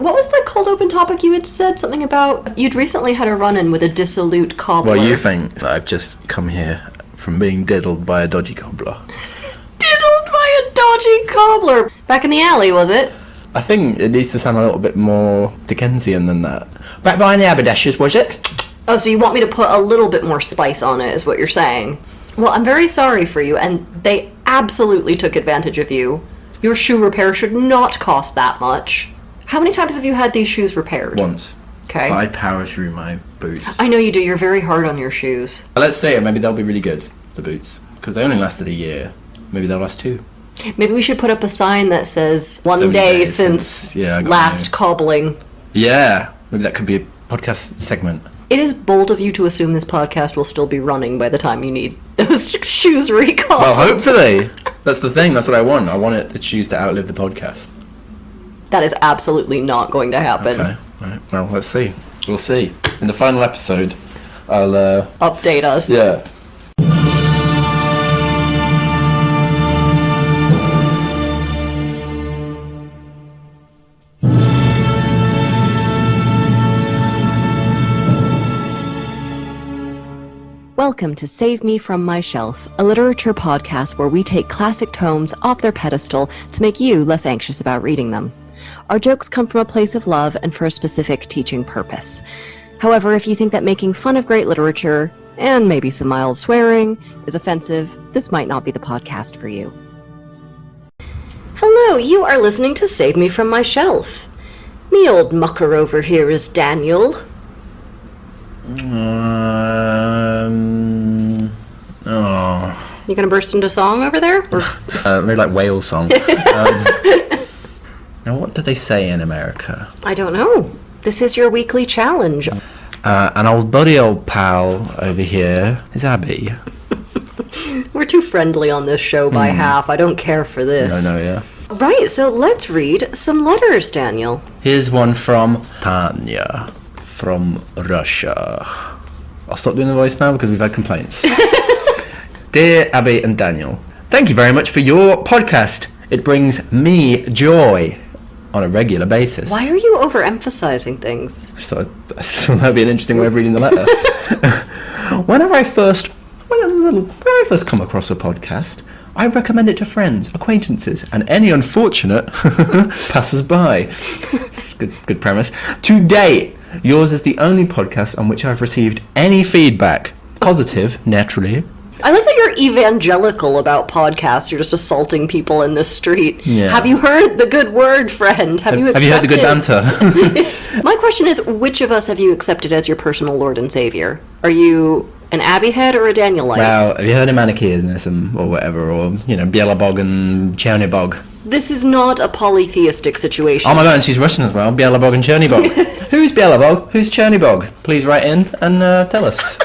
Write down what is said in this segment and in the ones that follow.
What was the cold open topic you had said? Something about you'd recently had a run-in with a dissolute cobbler. Well, you think that I've just come here from being diddled by a dodgy cobbler. Diddled by a dodgy cobbler! Back in the alley, was it? I think it needs to sound a little bit more Dickensian than that. Back behind the haberdashers, was it? Oh, so you want me to put a little bit more spice on it, is what you're saying. Well, I'm very sorry for you, and they absolutely took advantage of you. Your shoe repair should not cost that much. How many times have you had these shoes repaired? Once. Okay. But I power through my boots. I know you do. You're very hard on your shoes. Let's say maybe they'll be really good, the boots. Because they only lasted a year. Maybe they'll last 2. Maybe we should put up a sign that says, one So many day days since yeah, last cobbling. Yeah. Maybe that could be a podcast segment. It is bold of you to assume this podcast will still be running by the time you need those shoes recalled. Well, hopefully. That's the thing. That's what I want. I want the shoes to outlive the podcast. That is absolutely not going to happen. Okay. Right. Well, let's see. We'll see. In the final episode, I'll... Update us. Yeah. Welcome to Save Me From My Shelf, a literature podcast where we take classic tomes off their pedestal to make you less anxious about reading them. Our jokes come from a place of love and for a specific teaching purpose. However, if you think that making fun of great literature, and maybe some mild swearing, is offensive, this might not be the podcast for you. Hello, you are listening to Save Me From My Shelf. Me old mucker over here is Daniel. You gonna burst into song over there? Maybe like whale song. Now, what do they say in America? I don't know. This is your weekly challenge. An old buddy, old pal over here is Abby. We're too friendly on this show by half. I don't care for this. I know, yeah. Right, so let's read some letters, Daniel. Here's one from Tanya from Russia. I'll stop doing the voice now because we've had complaints. Dear Abby and Daniel, thank you very much for your podcast. It brings me joy on a regular basis. Why are you overemphasizing things? So I thought that'd be an interesting way of reading the letter. Whenever I first come across a podcast, I recommend it to friends, acquaintances, and any unfortunate passers-by. Good premise. To date, yours is the only podcast on which I've received any feedback. Positive, naturally. I like that you're evangelical about podcasts. You're just assaulting people in the street. Yeah. Have you heard the good word, friend? Have you heard the good banter? My question is, which of us have you accepted as your personal Lord and Savior? Are you an Abbey head or a Danielite? Well, have you heard of Manichaeism or whatever, or, Bielabog and Chernybog? This is not a polytheistic situation. Oh my god, and she's Russian as well. Bielabog and Chernybog. Who's Bielabog? Who's Chernybog? Please write in and tell us.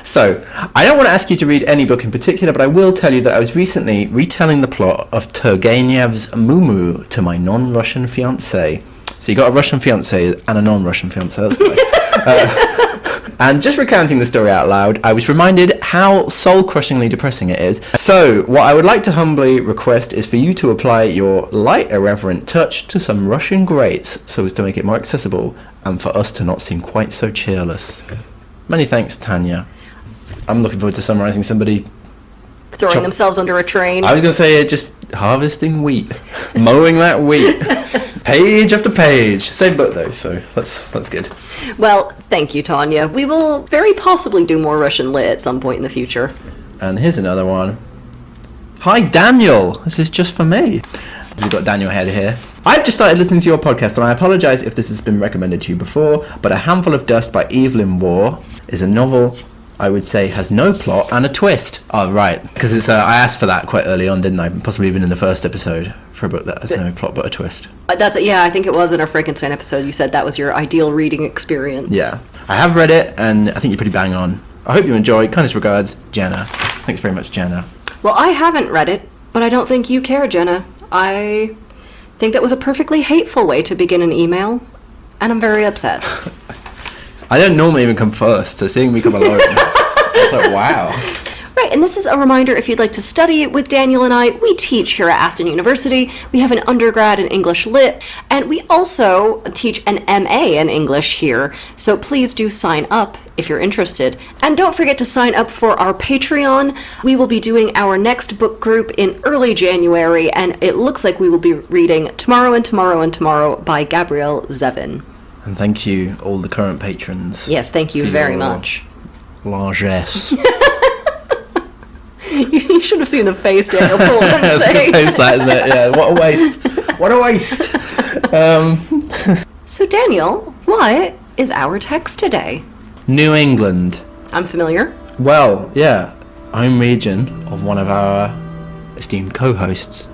So, I don't want to ask you to read any book in particular, but I will tell you that I was recently retelling the plot of Turgenev's Mumu to my non-Russian fiancé. So you got a Russian fiancé and a non-Russian fiancé, that's nice. And just recounting the story out loud, I was reminded how soul-crushingly depressing it is. So, what I would like to humbly request is for you to apply your light, irreverent touch to some Russian greats so as to make it more accessible and for us to not seem quite so cheerless. Many thanks, Tanya. I'm looking forward to summarising somebody throwing themselves under a train. I was going to say just harvesting wheat, mowing that wheat, page after page. Same book though, so that's good. Well, thank you, Tanya. We will very possibly do more Russian lit at some point in the future. And here's another one. Hi, Daniel. This is just for me. We've got Daniel Head here. I've just started listening to your podcast, and I apologise if this has been recommended to you before, but A Handful of Dust by Evelyn Waugh is a novel I would say has no plot and a twist. Oh, right. Because it's I asked for that quite early on, didn't I? Possibly even in the first episode for a book that has no plot but a twist. Yeah, I think it was in our Frankenstein episode. You said that was your ideal reading experience. Yeah. I have read it, and I think you're pretty bang on. I hope you enjoy. Kindest regards, Jenna. Thanks very much, Jenna. Well, I haven't read it, but I don't think you care, Jenna. I think that was a perfectly hateful way to begin an email, and I'm very upset. I don't normally even come first, so seeing me come alone, it's like, wow. Right, and this is a reminder, if you'd like to study with Daniel and I, we teach here at Aston University. We have an undergrad in English Lit, and we also teach an MA in English here, so please do sign up if you're interested. And don't forget to sign up for our Patreon. We will be doing our next book group in early January, and it looks like we will be reading Tomorrow and Tomorrow and Tomorrow by Gabrielle Zevin. And thank you, all the current patrons. Yes, thank you very much. Largesse. You should have seen the face Daniel pulled and That's a good face, that, isn't it? Yeah, what a waste. What a waste. So, Daniel, what is our text today? New England. I'm familiar. Well, yeah, home region of one of our esteemed co-hosts.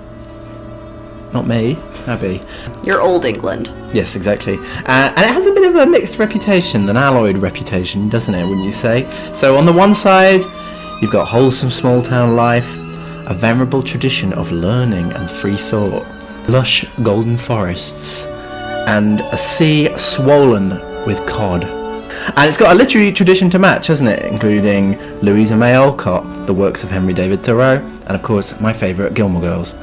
Not me, Abby. You're Old England. Yes, exactly. And it has a bit of a mixed reputation, an alloyed reputation, doesn't it, wouldn't you say? So on the one side, you've got wholesome small-town life, a venerable tradition of learning and free thought, lush golden forests, and a sea swollen with cod. And it's got a literary tradition to match, hasn't it? Including Louisa May Alcott, the works of Henry David Thoreau, and of course my favourite, Gilmore Girls.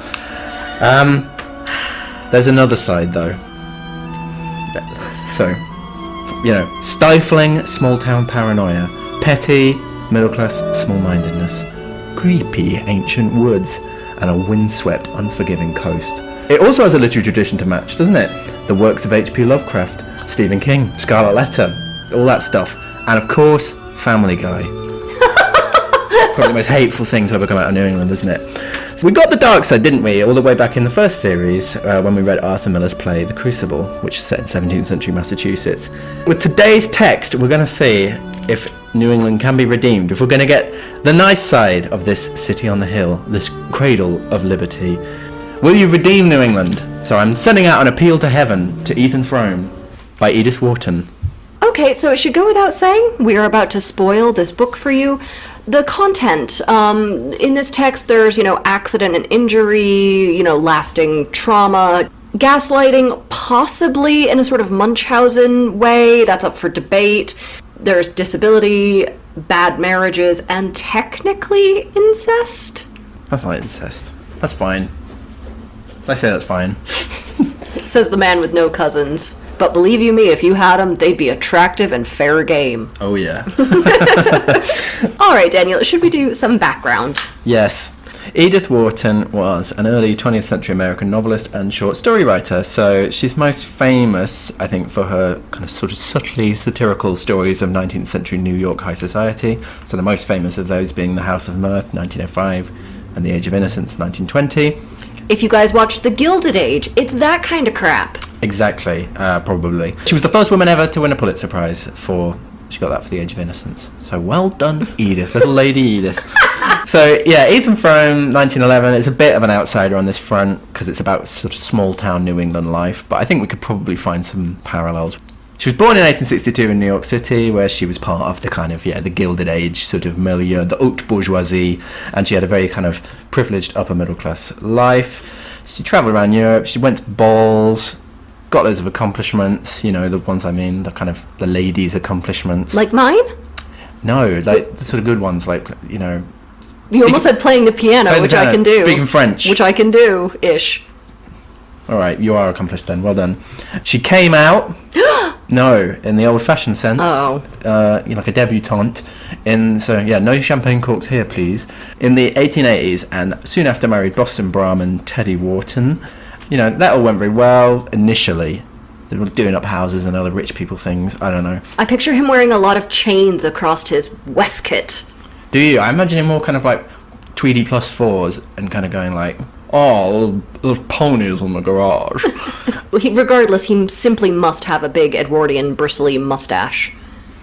There's another side though. So, stifling small-town paranoia, petty middle-class small-mindedness, creepy ancient woods, and a windswept, unforgiving coast. It also has a literary tradition to match, doesn't it? The works of H.P. Lovecraft, Stephen King, Scarlet Letter, all that stuff. And of course, Family Guy. Probably the most hateful thing to ever come out of New England, isn't it? So we got the dark side, didn't we, all the way back in the first series, when we read Arthur Miller's play, The Crucible, which is set in 17th century Massachusetts. With today's text, we're going to see if New England can be redeemed, if we're going to get the nice side of this city on the hill, this cradle of liberty. Will you redeem New England? So I'm sending out an appeal to heaven to Ethan Frome by Edith Wharton. Okay, so it should go without saying, we are about to spoil this book for you. The content, in this text, there's, accident and injury, lasting trauma, gaslighting, possibly in a sort of Munchausen way, that's up for debate. There's disability, bad marriages, and technically incest. That's not incest. That's fine. I say that's fine. Says the man with no cousins. But believe you me, if you had them, they'd be attractive and fair game. Oh, yeah. All right, Daniel, should we do some background? Yes. Edith Wharton was an early 20th century American novelist and short story writer. So she's most famous, I think, for her kind of sort of subtly satirical stories of 19th century New York high society. So the most famous of those being The House of Mirth, 1905, and The Age of Innocence, 1920. If you guys watched The Gilded Age, it's that kind of crap. Exactly, probably. She was the first woman ever to win a Pulitzer Prize she got that for The Age of Innocence. So well done, Edith, little lady Edith. So yeah, Ethan Frome, 1911, is a bit of an outsider on this front because it's about sort of small town New England life, but I think we could probably find some parallels. She was born in 1862 in New York City, where she was part of the kind of, the Gilded Age sort of milieu, the haute bourgeoisie, and she had a very kind of privileged upper middle class life. She travelled around Europe, she went to balls, got loads of accomplishments, the ones I mean, the kind of the ladies' accomplishments. Like mine? No, like the sort of good ones, like, You almost said playing the piano, which I can do. Speaking French. Which I can do, ish. All right, you are accomplished then. Well done. She came out, no, in the old-fashioned sense, like a debutante. No champagne corks here, please. In the 1880s, and soon after married Boston Brahmin Teddy Wharton. That all went very well initially. They were doing up houses and other rich people things. I don't know. I picture him wearing a lot of chains across his waistcoat. Do you? I imagine him more kind of like Tweedy +4s and kind of going like, little ponies in the garage. Regardless, he simply must have a big Edwardian bristly mustache.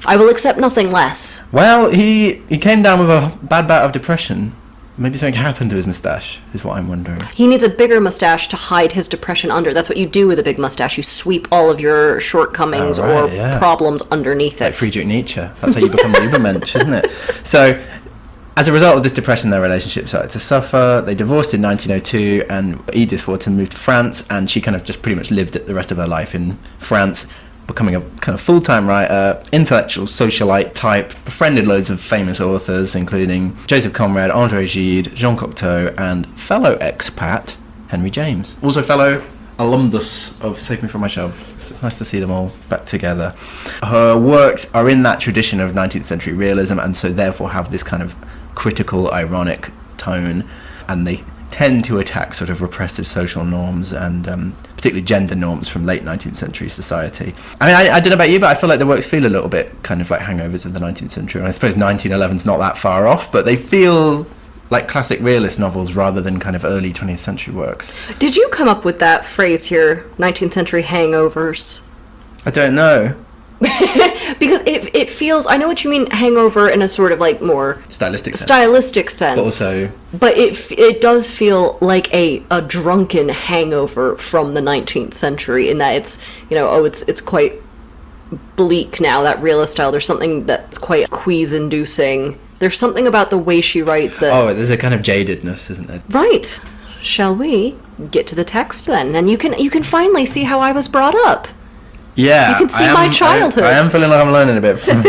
I will accept nothing less. Well, he came down with a bad bout of depression. Maybe something happened to his moustache, is what I'm wondering. He needs a bigger moustache to hide his depression under. That's what you do with a big moustache. You sweep all of your shortcomings problems underneath it. Like Friedrich Nietzsche. That's how you become the Übermensch, isn't it? So, as a result of this depression, their relationship started to suffer. They divorced in 1902, and Edith Wharton moved to France, and she kind of just pretty much lived the rest of her life in France. becoming a kind of full-time writer, intellectual socialite type, befriended loads of famous authors, including Joseph Conrad, André Gide, Jean Cocteau, and fellow expat Henry James. Also fellow alumnus of Save Me From My Shelf. So it's nice to see them all back together. Her works are in that tradition of 19th century realism, and so therefore have this kind of critical, ironic tone, and they tend to attack sort of repressive social norms and particularly gender norms from late 19th century society. I mean, I don't know about you, but I feel like the works feel a little bit kind of like hangovers of the 19th century. And I suppose 1911's not that far off, but they feel like classic realist novels rather than kind of early 20th century works. Did you come up with that phrase here, 19th century hangovers? I don't know. Because it feels, I know what you mean, hangover in a sort of like more Stylistic sense. But also... But it does feel like a drunken hangover from the 19th century in that it's, you know, it's quite bleak now, that realist style. There's something that's quite quease-inducing. There's something about the way she writes that... Oh, there's a kind of jadedness, isn't there? Right. Shall we get to the text then? And you can finally see how I was brought up. Yeah. You can see my childhood. I am feeling like I'm learning a bit from...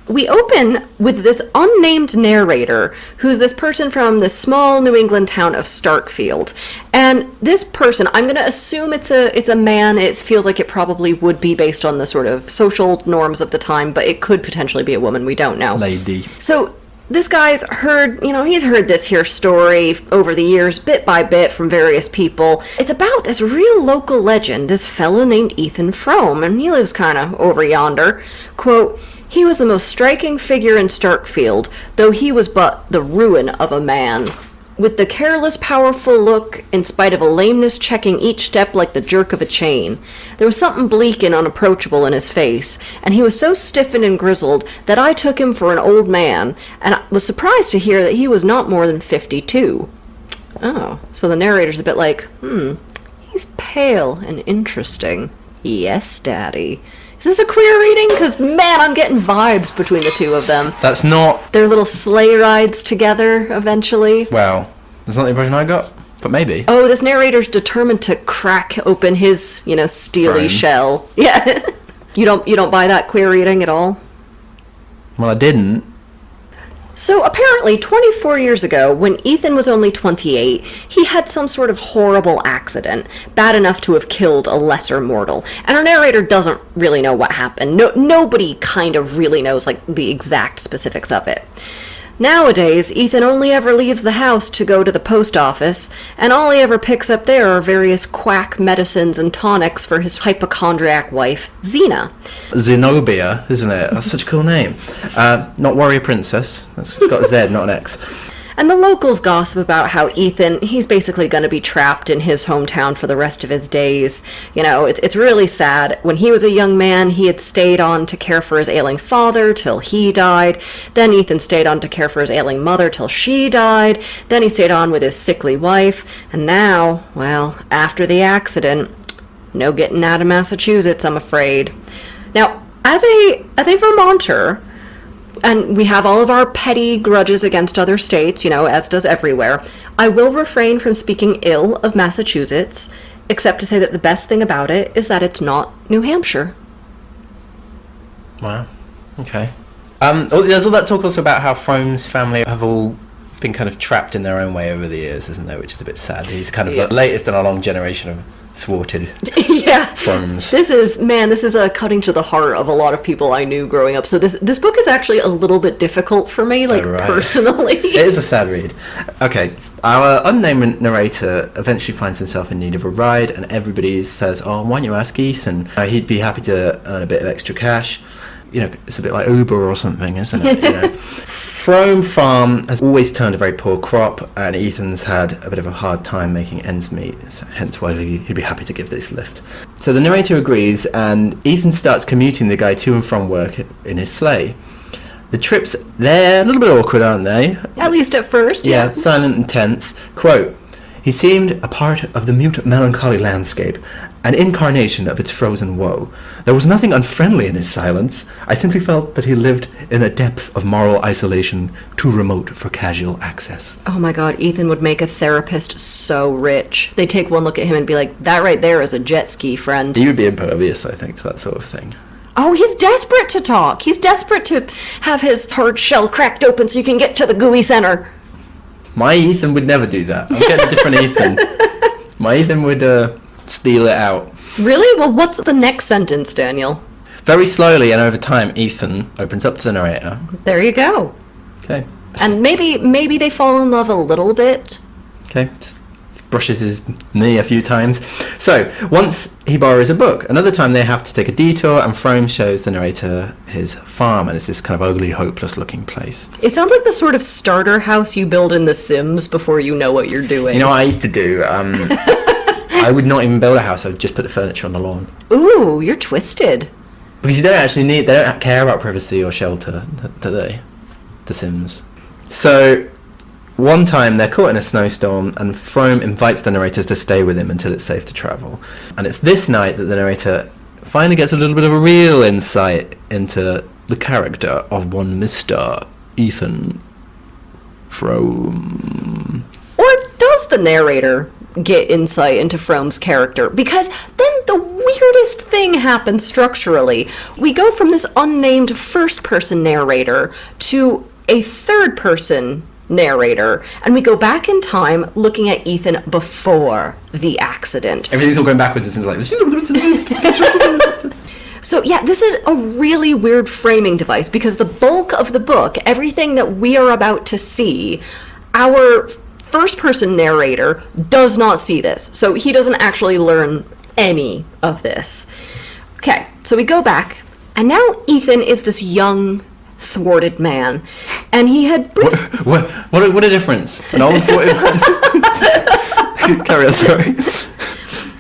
We open with this unnamed narrator, who's this person from the small New England town of Starkfield. And this person, I'm going to assume it's a man. It feels like it probably would be based on the sort of social norms of the time, but it could potentially be a woman. We don't know. Lady. So this guy's heard, he's heard this here story over the years, bit by bit, from various people. It's about this real local legend, this fella named Ethan Frome, and he lives kind of over yonder. Quote, "He was the most striking figure in Starkfield, though he was but the ruin of a man. With the careless, powerful look, in spite of a lameness checking each step like the jerk of a chain. There was something bleak and unapproachable in his face, and he was so stiffened and grizzled that I took him for an old man, and I was surprised to hear that he was not more than 52. Oh, so the narrator's a bit like, he's pale and interesting. Yes, Daddy. Is this a queer reading? Because, man, I'm getting vibes between the two of them. That's not... Their little sleigh rides together, eventually. Well, that's not the impression I got, but maybe. Oh, this narrator's determined to crack open his, steely Frame. shell. Yeah. You don't buy that queer reading at all? Well, I didn't. So apparently 24 years ago, when Ethan was only 28, he had some sort of horrible accident, bad enough to have killed a lesser mortal. And our narrator doesn't really know what happened. Nobody kind of really knows the exact specifics of it. Nowadays, Ethan only ever leaves the house to go to the post office, and all he ever picks up there are various quack medicines and tonics for his hypochondriac wife, Xena. Zenobia, isn't it? That's such a cool name. Not Warrior Princess. That's got a Z, not an X. And the locals gossip about how Ethan, he's basically going to be trapped in his hometown for the rest of his days. It's really sad. When he was a young man, he had stayed on to care for his ailing father till he died. Then Ethan stayed on to care for his ailing mother till she died. Then he stayed on with his sickly wife. And now, well, after the accident, no getting out of Massachusetts, I'm afraid. Now, as a Vermonter, and we have all of our petty grudges against other states, as does everywhere, I will refrain from speaking ill of Massachusetts, except to say that the best thing about it is that it's not New Hampshire. Wow. Okay. There's all that talk also about how Frome's family have all been kind of trapped in their own way over the years, isn't there? Which is a bit sad. He's kind of the latest in a long generation of thwarted Fromes. This is a cutting to the heart of a lot of people I knew growing up. So this book is actually a little bit difficult for me, personally. It is a sad read. Okay, our unnamed narrator eventually finds himself in need of a ride, and everybody says, "Oh, why don't you ask Ethan? He'd be happy to earn a bit of extra cash." It's a bit like Uber or something, isn't it? Frome Farm has always turned a very poor crop, and Ethan's had a bit of a hard time making ends meet, so hence why he'd be happy to give this lift. So the narrator agrees, and Ethan starts commuting the guy to and from work in his sleigh. The trips, they're a little bit awkward, aren't they? At least at first, yeah. Silent and tense. Quote, "He seemed a part of the mute melancholy landscape, an incarnation of its frozen woe. There was nothing unfriendly in his silence. I simply felt that he lived in a depth of moral isolation too remote for casual access. Oh my god, Ethan would make a therapist so rich. They'd take one look at him and be like, that right there is a jet ski, friend. He would be impervious, I think, to that sort of thing. Oh, he's desperate to talk. He's desperate to have his hard shell cracked open so you can get to the gooey center. My Ethan would never do that. I'm getting a different Ethan. My Ethan would steal it out. Really? Well, what's the next sentence, Daniel? Very slowly and over time, Ethan opens up to the narrator. There you go. Okay. And maybe they fall in love a little bit. Okay. Just brushes his knee a few times. So, once he borrows a book. Another time they have to take a detour, and Frome shows the narrator his farm, and it's this kind of ugly, hopeless-looking place. It sounds like the sort of starter house you build in The Sims before you know what you're doing. You know what I used to do? I would not even build a house. I would just put the furniture on the lawn. Ooh, you're twisted. Because you don't actually they don't care about privacy or shelter, do they? The Sims. So, one time they're caught in a snowstorm, and Frome invites the narrators to stay with him until it's safe to travel. And it's this night that the narrator finally gets a little bit of a real insight into the character of one Mr. Ethan Frome. Or does the narrator get insight into Frome's character? Because then the weirdest thing happens structurally. We go from this unnamed first-person narrator to a third-person narrator, and we go back in time looking at Ethan before the accident. Everything's all going backwards. It seems like So yeah, this is a really weird framing device, because the bulk of the book, everything that we are about to see, our first-person narrator does not see this. So he doesn't actually learn any of this. Okay, so we go back, and now Ethan is this young, thwarted man, and he had what a difference. An old thwarted man. Carry on, sorry.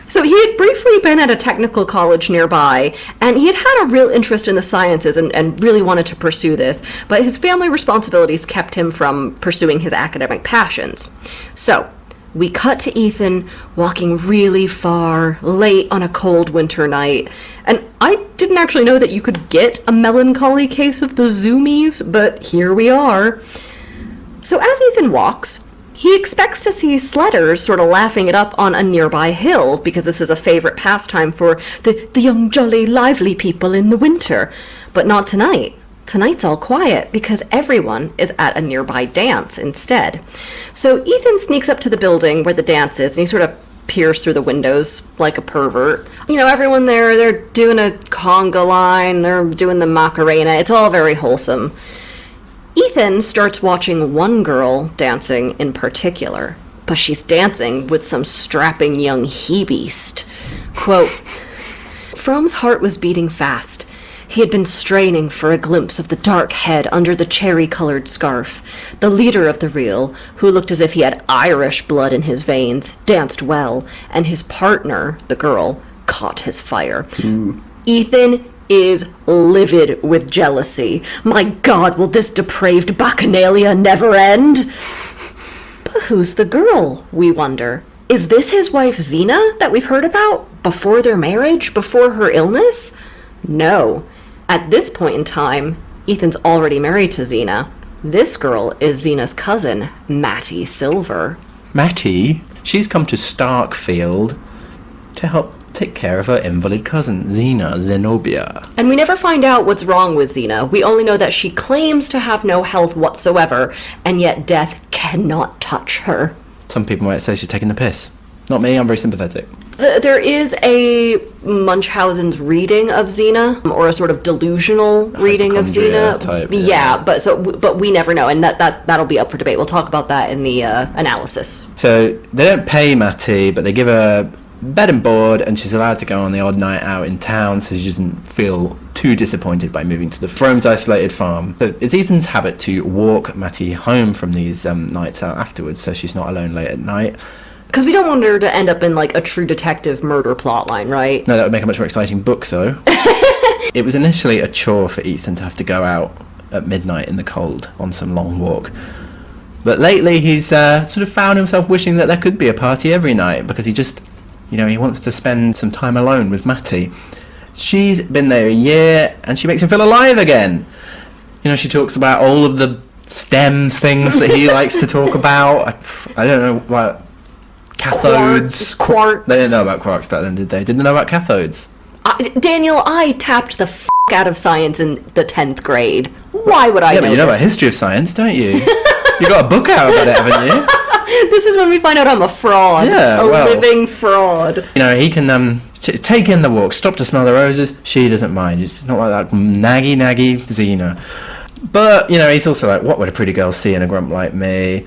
So he had briefly been at a technical college nearby, and he had had a real interest in the sciences and really wanted to pursue this, but his family responsibilities kept him from pursuing his academic passions. So we cut to Ethan walking really far, late on a cold winter night, and I didn't actually know that you could get a melancholy case of the zoomies, but here we are. So as Ethan walks, he expects to see sledders sort of laughing it up on a nearby hill, because this is a favorite pastime for the young, jolly, lively people in the winter. But not tonight. Tonight's all quiet, because everyone is at a nearby dance instead. So Ethan sneaks up to the building where the dance is, and he sort of peers through the windows like a pervert. You know, everyone there, they're doing a conga line, they're doing the Macarena. It's all very wholesome. Ethan starts watching one girl dancing in particular, but she's dancing with some strapping young he-beast. Quote, Frome's heart was beating fast. He had been straining for a glimpse of the dark head under the cherry-colored scarf. The leader of the reel, who looked as if he had Irish blood in his veins, danced well, and his partner, the girl, caught his fire. Ethan is livid with jealousy. My God, will this depraved bacchanalia never end? But who's the girl, we wonder? Is this his wife Zena that we've heard about? Before their marriage? Before her illness? No. At this point in time, Ethan's already married to Zena. This girl is Zena's cousin, Mattie Silver. Mattie? She's come to Starkfield to help take care of her invalid cousin, Zenobia. And we never find out what's wrong with Zena. We only know that she claims to have no health whatsoever, and yet death cannot touch her. Some people might say she's taking the piss. Not me, I'm very sympathetic. There is a Munchausen's reading of Zena, or a sort of delusional reading of Zena. Type, yeah, but we never know, and that'll be up for debate. We'll talk about that in the analysis. So they don't pay Mattie, but they give her bed and board, and she's allowed to go on the odd night out in town, so she doesn't feel too disappointed by moving to the Frome's isolated farm. So it's Ethan's habit to walk Mattie home from these nights out afterwards, so she's not alone late at night. Because we don't want her to end up in like a True Detective murder plotline, right? No, that would make a much more exciting book, though. It was initially a chore for Ethan to have to go out at midnight in the cold on some long walk. But lately he's sort of found himself wishing that there could be a party every night, because he just You know, he wants to spend some time alone with Matty. She's been there a year, and she makes him feel alive again. You know, she talks about all of the STEMs things that he likes to talk about. I don't know what... Cathodes. Quarks. They didn't know about quarks back then, did they? Didn't they know about cathodes? Daniel, I tapped the out of science in the 10th grade. Why would I know but you know this? about history of science, don't you? You got a book out about it, haven't you? This is when we find out I'm a fraud. Yeah, a living fraud. You know, he can take in the walk, stop to smell the roses. She doesn't mind. It's not like that naggy Xena. But, you know, he's also like, what would a pretty girl see in a grump like me?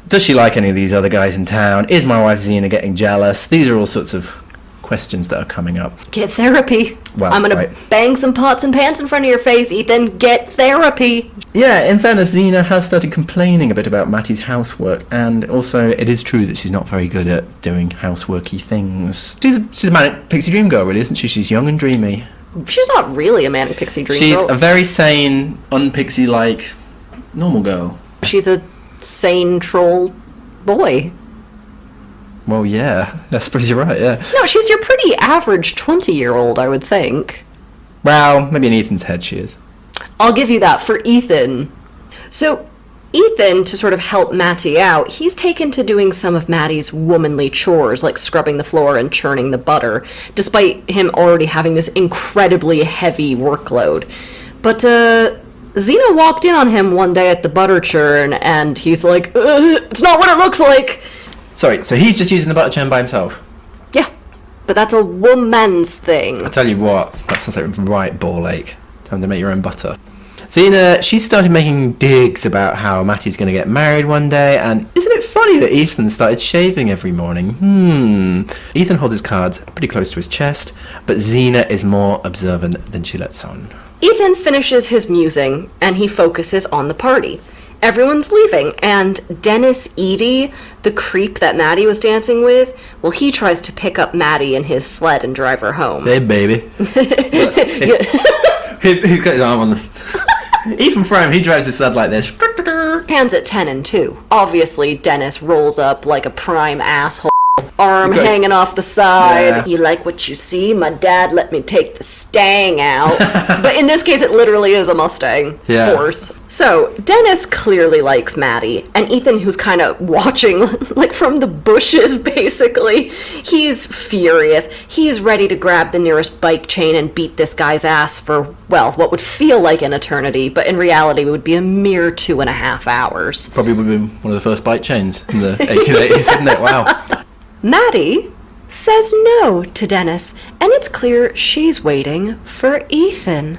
Does she like any of these other guys in town? Is my wife Xena getting jealous? These are all sorts of questions that are coming up. Get therapy. Well, I'm going to bang some pots and pans in front of your face, Ethan. Get therapy. Yeah, in fairness, Xena has started complaining a bit about Matty's housework, and also it is true that she's not very good at doing houseworky things. She's a manic pixie dream girl, really, isn't she? She's young and dreamy. She's not really a manic pixie dream She's girl. a very sane, un-pixie-like normal girl. She's a sane troll boy. Well, yeah, I suppose you're right, yeah. No, she's your pretty average 20-year-old, I would think. Well, maybe in Ethan's head she is. I'll give you that for Ethan. So, Ethan, to sort of help Matty out, he's taken to doing some of Matty's womanly chores, like scrubbing the floor and churning the butter, despite him already having this incredibly heavy workload. But, Xena walked in on him one day at the butter churn, and he's like, it's not what it looks like! Sorry, so he's just using the butter churn by himself? Yeah, but that's a woman's thing. I tell you what, that sounds like right ball ache. Time to make your own butter. Xena, she started making digs about how Matty's going to get married one day, and isn't it funny that Ethan started shaving every morning? Ethan holds his cards pretty close to his chest, but Xena is more observant than she lets on. Ethan finishes his musing, and he focuses on the party. Everyone's leaving, and Dennis Eady, the creep that Matty was dancing with, well, he tries to pick up Matty in his sled and drive her home. Hey, baby. He's got his arm on this. Ethan Frome, he drives his sled like this. Hands at 10 and 2. Obviously, Dennis rolls up like a prime asshole. Arm hanging off the side. Yeah. You like what you see? My dad let me take the stang out. But in this case, it literally is a Mustang horse. So, Dennis clearly likes Matty, and Ethan, who's kind of watching, like, from the bushes, basically, he's furious. He's ready to grab the nearest bike chain and beat this guy's ass for, well, what would feel like an eternity, but in reality would be a mere 2.5 hours. Probably would have been one of the first bike chains in the 1880s, wouldn't it? Wow. Matty says no to Dennis, and it's clear she's waiting for Ethan.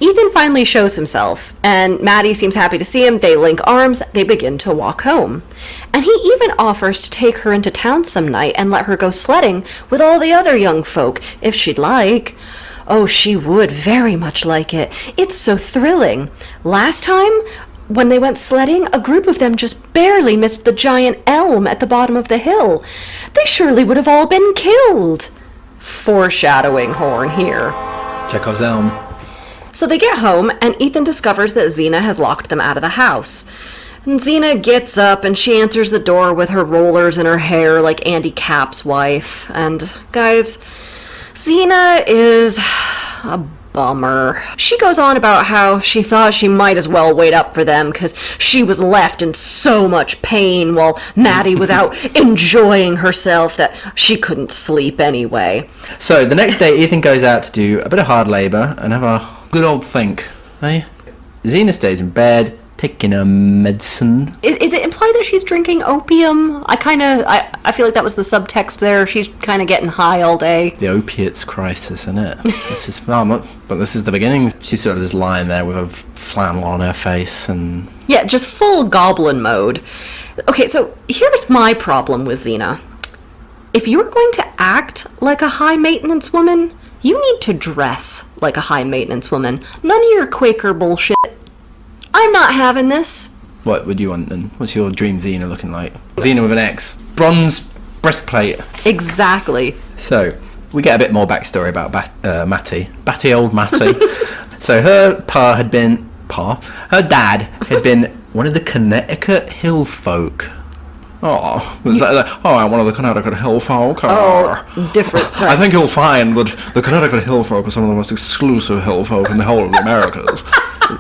Ethan finally shows himself, and Matty seems happy to see him. They link arms, they begin to walk home. And he even offers to take her into town some night and let her go sledding with all the other young folk, if she'd like. Oh, she would very much like it. It's so thrilling. Last time, when they went sledding, a group of them just barely missed the giant elm at the bottom of the hill. They surely would have all been killed. Foreshadowing horn here. Chekhov's elm. So they get home, and Ethan discovers that Xena has locked them out of the house. And Xena gets up, and she answers the door with her rollers in her hair like Andy Capp's wife. And, guys, Xena is a bummer. She goes on about how she thought she might as well wait up for them because she was left in so much pain while Matty was out enjoying herself that she couldn't sleep anyway. So the next day, Ethan goes out to do a bit of hard labour and have a good old think, eh? Xena stays in bed, taking her medicine. Is it implied that she's drinking opium? I feel like that was the subtext there. She's kind of getting high all day. The opiates crisis, isn't it? This is the beginning. She's sort of just lying there with a flannel on her face and... Yeah, just full goblin mode. Okay, so here's my problem with Xena. If you're going to act like a high-maintenance woman, you need to dress like a high-maintenance woman. None of your Quaker bullshit. I'm not having this. What would you want then? What's your dream Xena looking like? Xena with an X. Bronze breastplate. Exactly. So, we get a bit more backstory about Matty. Batty old Matty. So her dad had been one of the Connecticut hill folk. Oh, is that, I'm one of the Connecticut hill folk. Oh, different type. I think you'll find that the Connecticut hill folk are some of the most exclusive hill folk in the whole of the Americas.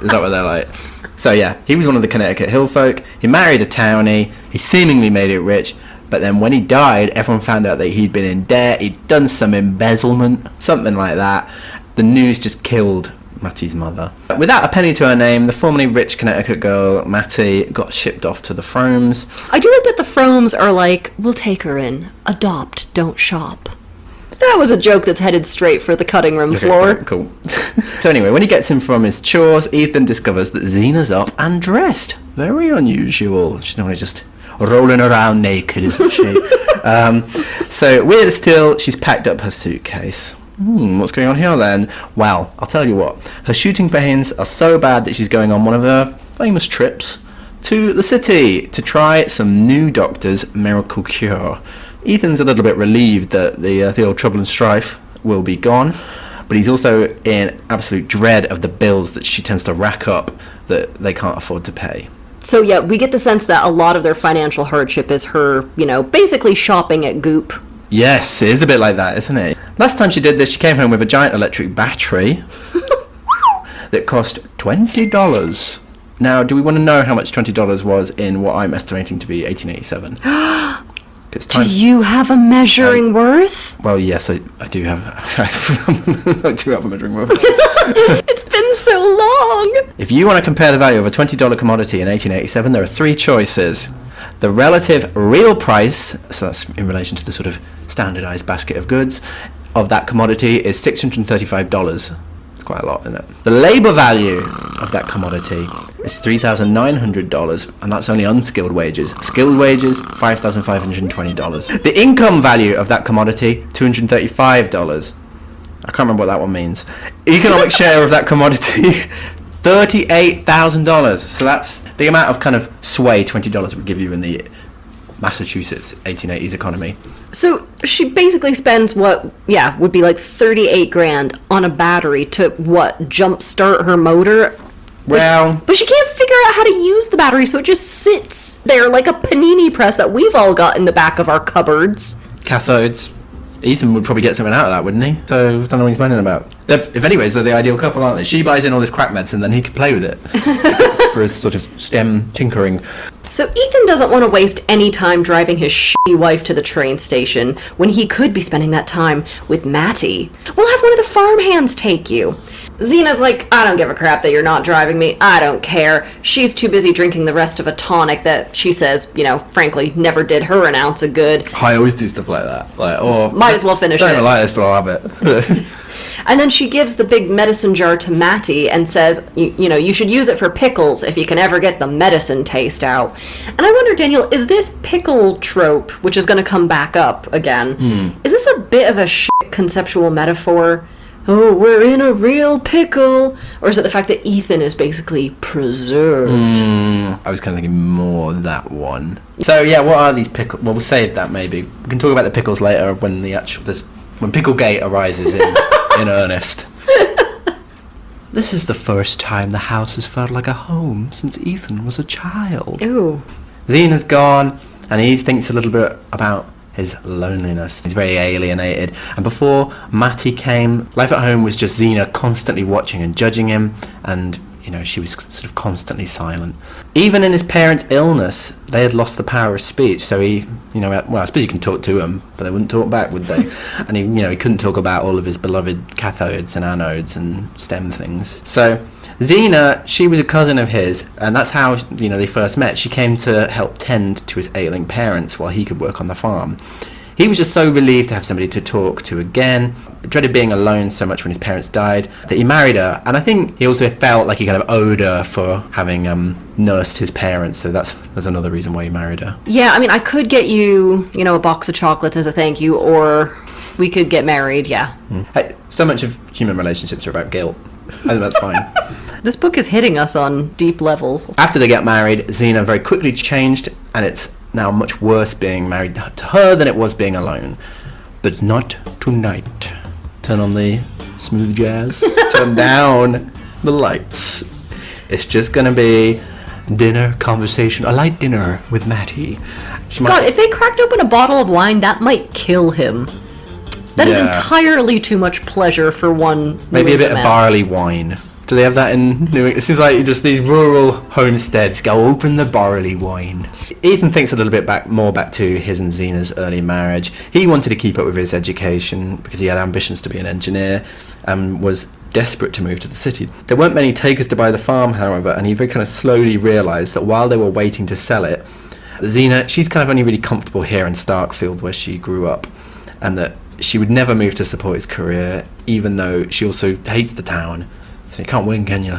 Is that what they're like? So yeah, he was one of the Connecticut hill folk. He married a townie. He seemingly made it rich. But then when he died, everyone found out that he'd been in debt. He'd done some embezzlement, something like that. The news just killed Mattie's mother. Without a penny to her name, the formerly rich Connecticut girl, Mattie, got shipped off to the Fromes. I do like that the Fromes are like, we'll take her in. Adopt, don't shop. That was a joke that's headed straight for the cutting room floor. Right, cool. So anyway, when he gets him from his chores, Ethan discovers that Zena's up and dressed. Very unusual. She's normally just rolling around naked, isn't she? So weirder still, she's packed up her suitcase. What's going on here then? Well, I'll tell you what. Her shooting pains are so bad that she's going on one of her famous trips to the city to try some new doctor's miracle cure. Ethan's a little bit relieved that the old trouble and strife will be gone, but he's also in absolute dread of the bills that she tends to rack up that they can't afford to pay. So yeah, we get the sense that a lot of their financial hardship is her, basically shopping at Goop. Yes, it is a bit like that, isn't it? Last time she did this, she came home with a giant electric battery that cost $20. Now, do we want to know how much $20 was in what I'm estimating to be 1887? Do you have a measuring worth? Well, yes, I do have. I do have a measuring worth. It's been so long. If you want to compare the value of a $20 commodity in 1887, there are three choices. The relative real price, so that's in relation to the sort of standardized basket of goods, of that commodity is $635. It's quite a lot, isn't it? The labour value of that commodity is $3,900, and that's only unskilled wages. Skilled wages, $5,520. The income value of that commodity, $235. I can't remember what that one means. Economic share of that commodity, $38,000. So that's the amount of kind of sway $20 would give you in the Massachusetts 1880s economy. So she basically spends what, would be like 38 grand on a battery to jumpstart her motor. Well, but she can't figure out how to use the battery, so it just sits there like a panini press that we've all got in the back of our cupboards. Cathodes. Ethan would probably get something out of that, wouldn't he? So I don't know what he's moaning about. If anyways, they're the ideal couple, aren't they? She buys in all this crack medicine, then he can play with it for his sort of STEM tinkering. So Ethan doesn't want to waste any time driving his shitty wife to the train station when he could be spending that time with Mattie. We'll have one of the farmhands take you. Zena's like, I don't give a crap that you're not driving me. I don't care. She's too busy drinking the rest of a tonic that she says, frankly, never did her an ounce of good. I always do stuff like that. Might as well finish it. I don't like this, but I'll have it. And then she gives the big medicine jar to Mattie and says, you should use it for pickles if you can ever get the medicine taste out. And I wonder, Daniel, is this pickle trope, which is going to come back up again, is this a bit of a conceptual metaphor? Oh, we're in a real pickle. Or is it the fact that Ethan is basically preserved? I was kind of thinking more that one. So yeah, what are these pickles? Well, we'll save that maybe. We can talk about the pickles later when when Picklegate arises in earnest. This is the first time the house has felt like a home since Ethan was a child. Ooh. Zena's gone, and he thinks a little bit about his loneliness. He's very alienated. And before Mattie came, life at home was just Zena constantly watching and judging him, and she was sort of constantly silent. Even in his parents' illness, they had lost the power of speech. So he, I suppose you can talk to them, but they wouldn't talk back, would they? And he couldn't talk about all of his beloved cathodes and anodes and STEM things. So Zena, she was a cousin of his, and that's how, they first met. She came to help tend to his ailing parents while he could work on the farm. He was just so relieved to have somebody to talk to again. Dreaded being alone so much when his parents died that he married her. And I think he also felt like he kind of owed her for having nursed his parents. So that's another reason why he married her. Yeah, I could get you, a box of chocolates as a thank you, or we could get married, yeah. Hey, so much of human relationships are about guilt. I think that's fine. This book is hitting us on deep levels. After they get married, Zena very quickly changed, and it's now much worse being married to her than it was being alone. But not tonight. Turn on the smooth jazz. Turn down the lights. It's just going to be dinner conversation, a light dinner with Matty. God, if they cracked open a bottle of wine, that might kill him. That is entirely too much pleasure for one. Maybe a bit of barley wine. Do they have that in New England? It seems like just these rural homesteads go open the barley wine. Ethan thinks a little bit more back to his and Zena's early marriage. He wanted to keep up with his education because he had ambitions to be an engineer and was desperate to move to the city. There weren't many takers to buy the farm, however, and he very kind of slowly realised that while they were waiting to sell it, Zena, she's kind of only really comfortable here in Starkfield where she grew up, and that she would never move to support his career, even though she also hates the town. So you can't win, can you?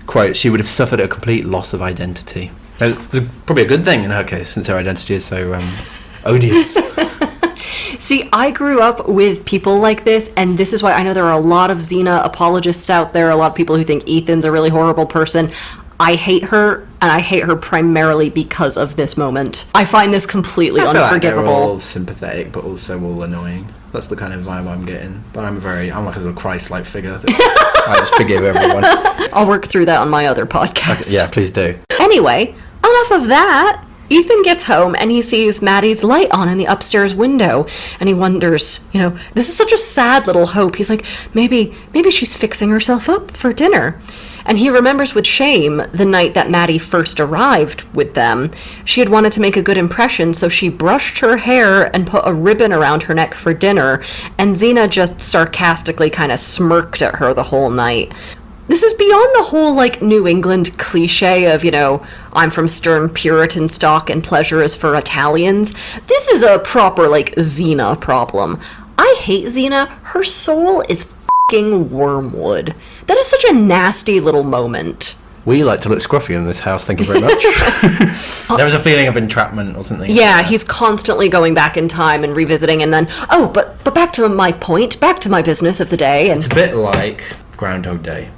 Quote, she would have suffered a complete loss of identity. It's probably a good thing in her case, since her identity is so odious. See, I grew up with people like this, and this is why I know there are a lot of Xena apologists out there, a lot of people who think Ethan's a really horrible person. I hate her, and I hate her primarily because of this moment. I find this completely unforgivable. Like they're all sympathetic, but also all annoying. That's the kind of vibe I'm getting. But I'm like a sort of Christ-like figure. I just forgive everyone. I'll work through that on my other podcast. Okay, yeah, please do. Anyway, enough of that. Ethan gets home and he sees Maddie's light on in the upstairs window, and he wonders, this is such a sad little hope. He's like, maybe she's fixing herself up for dinner. And he remembers with shame the night that Maddie first arrived with them. She had wanted to make a good impression, so she brushed her hair and put a ribbon around her neck for dinner, and Xena just sarcastically kind of smirked at her the whole night. This is beyond the whole, New England cliche of, I'm from stern Puritan stock and pleasure is for Italians. This is a proper, Xena problem. I hate Xena. Her soul is f***ing wormwood. That is such a nasty little moment. We like to look scruffy in this house, thank you very much. There was a feeling of entrapment or something. Yeah, he's constantly going back in time and revisiting, and then, but back to my point, back to my business of the day. And it's a bit like Groundhog Day.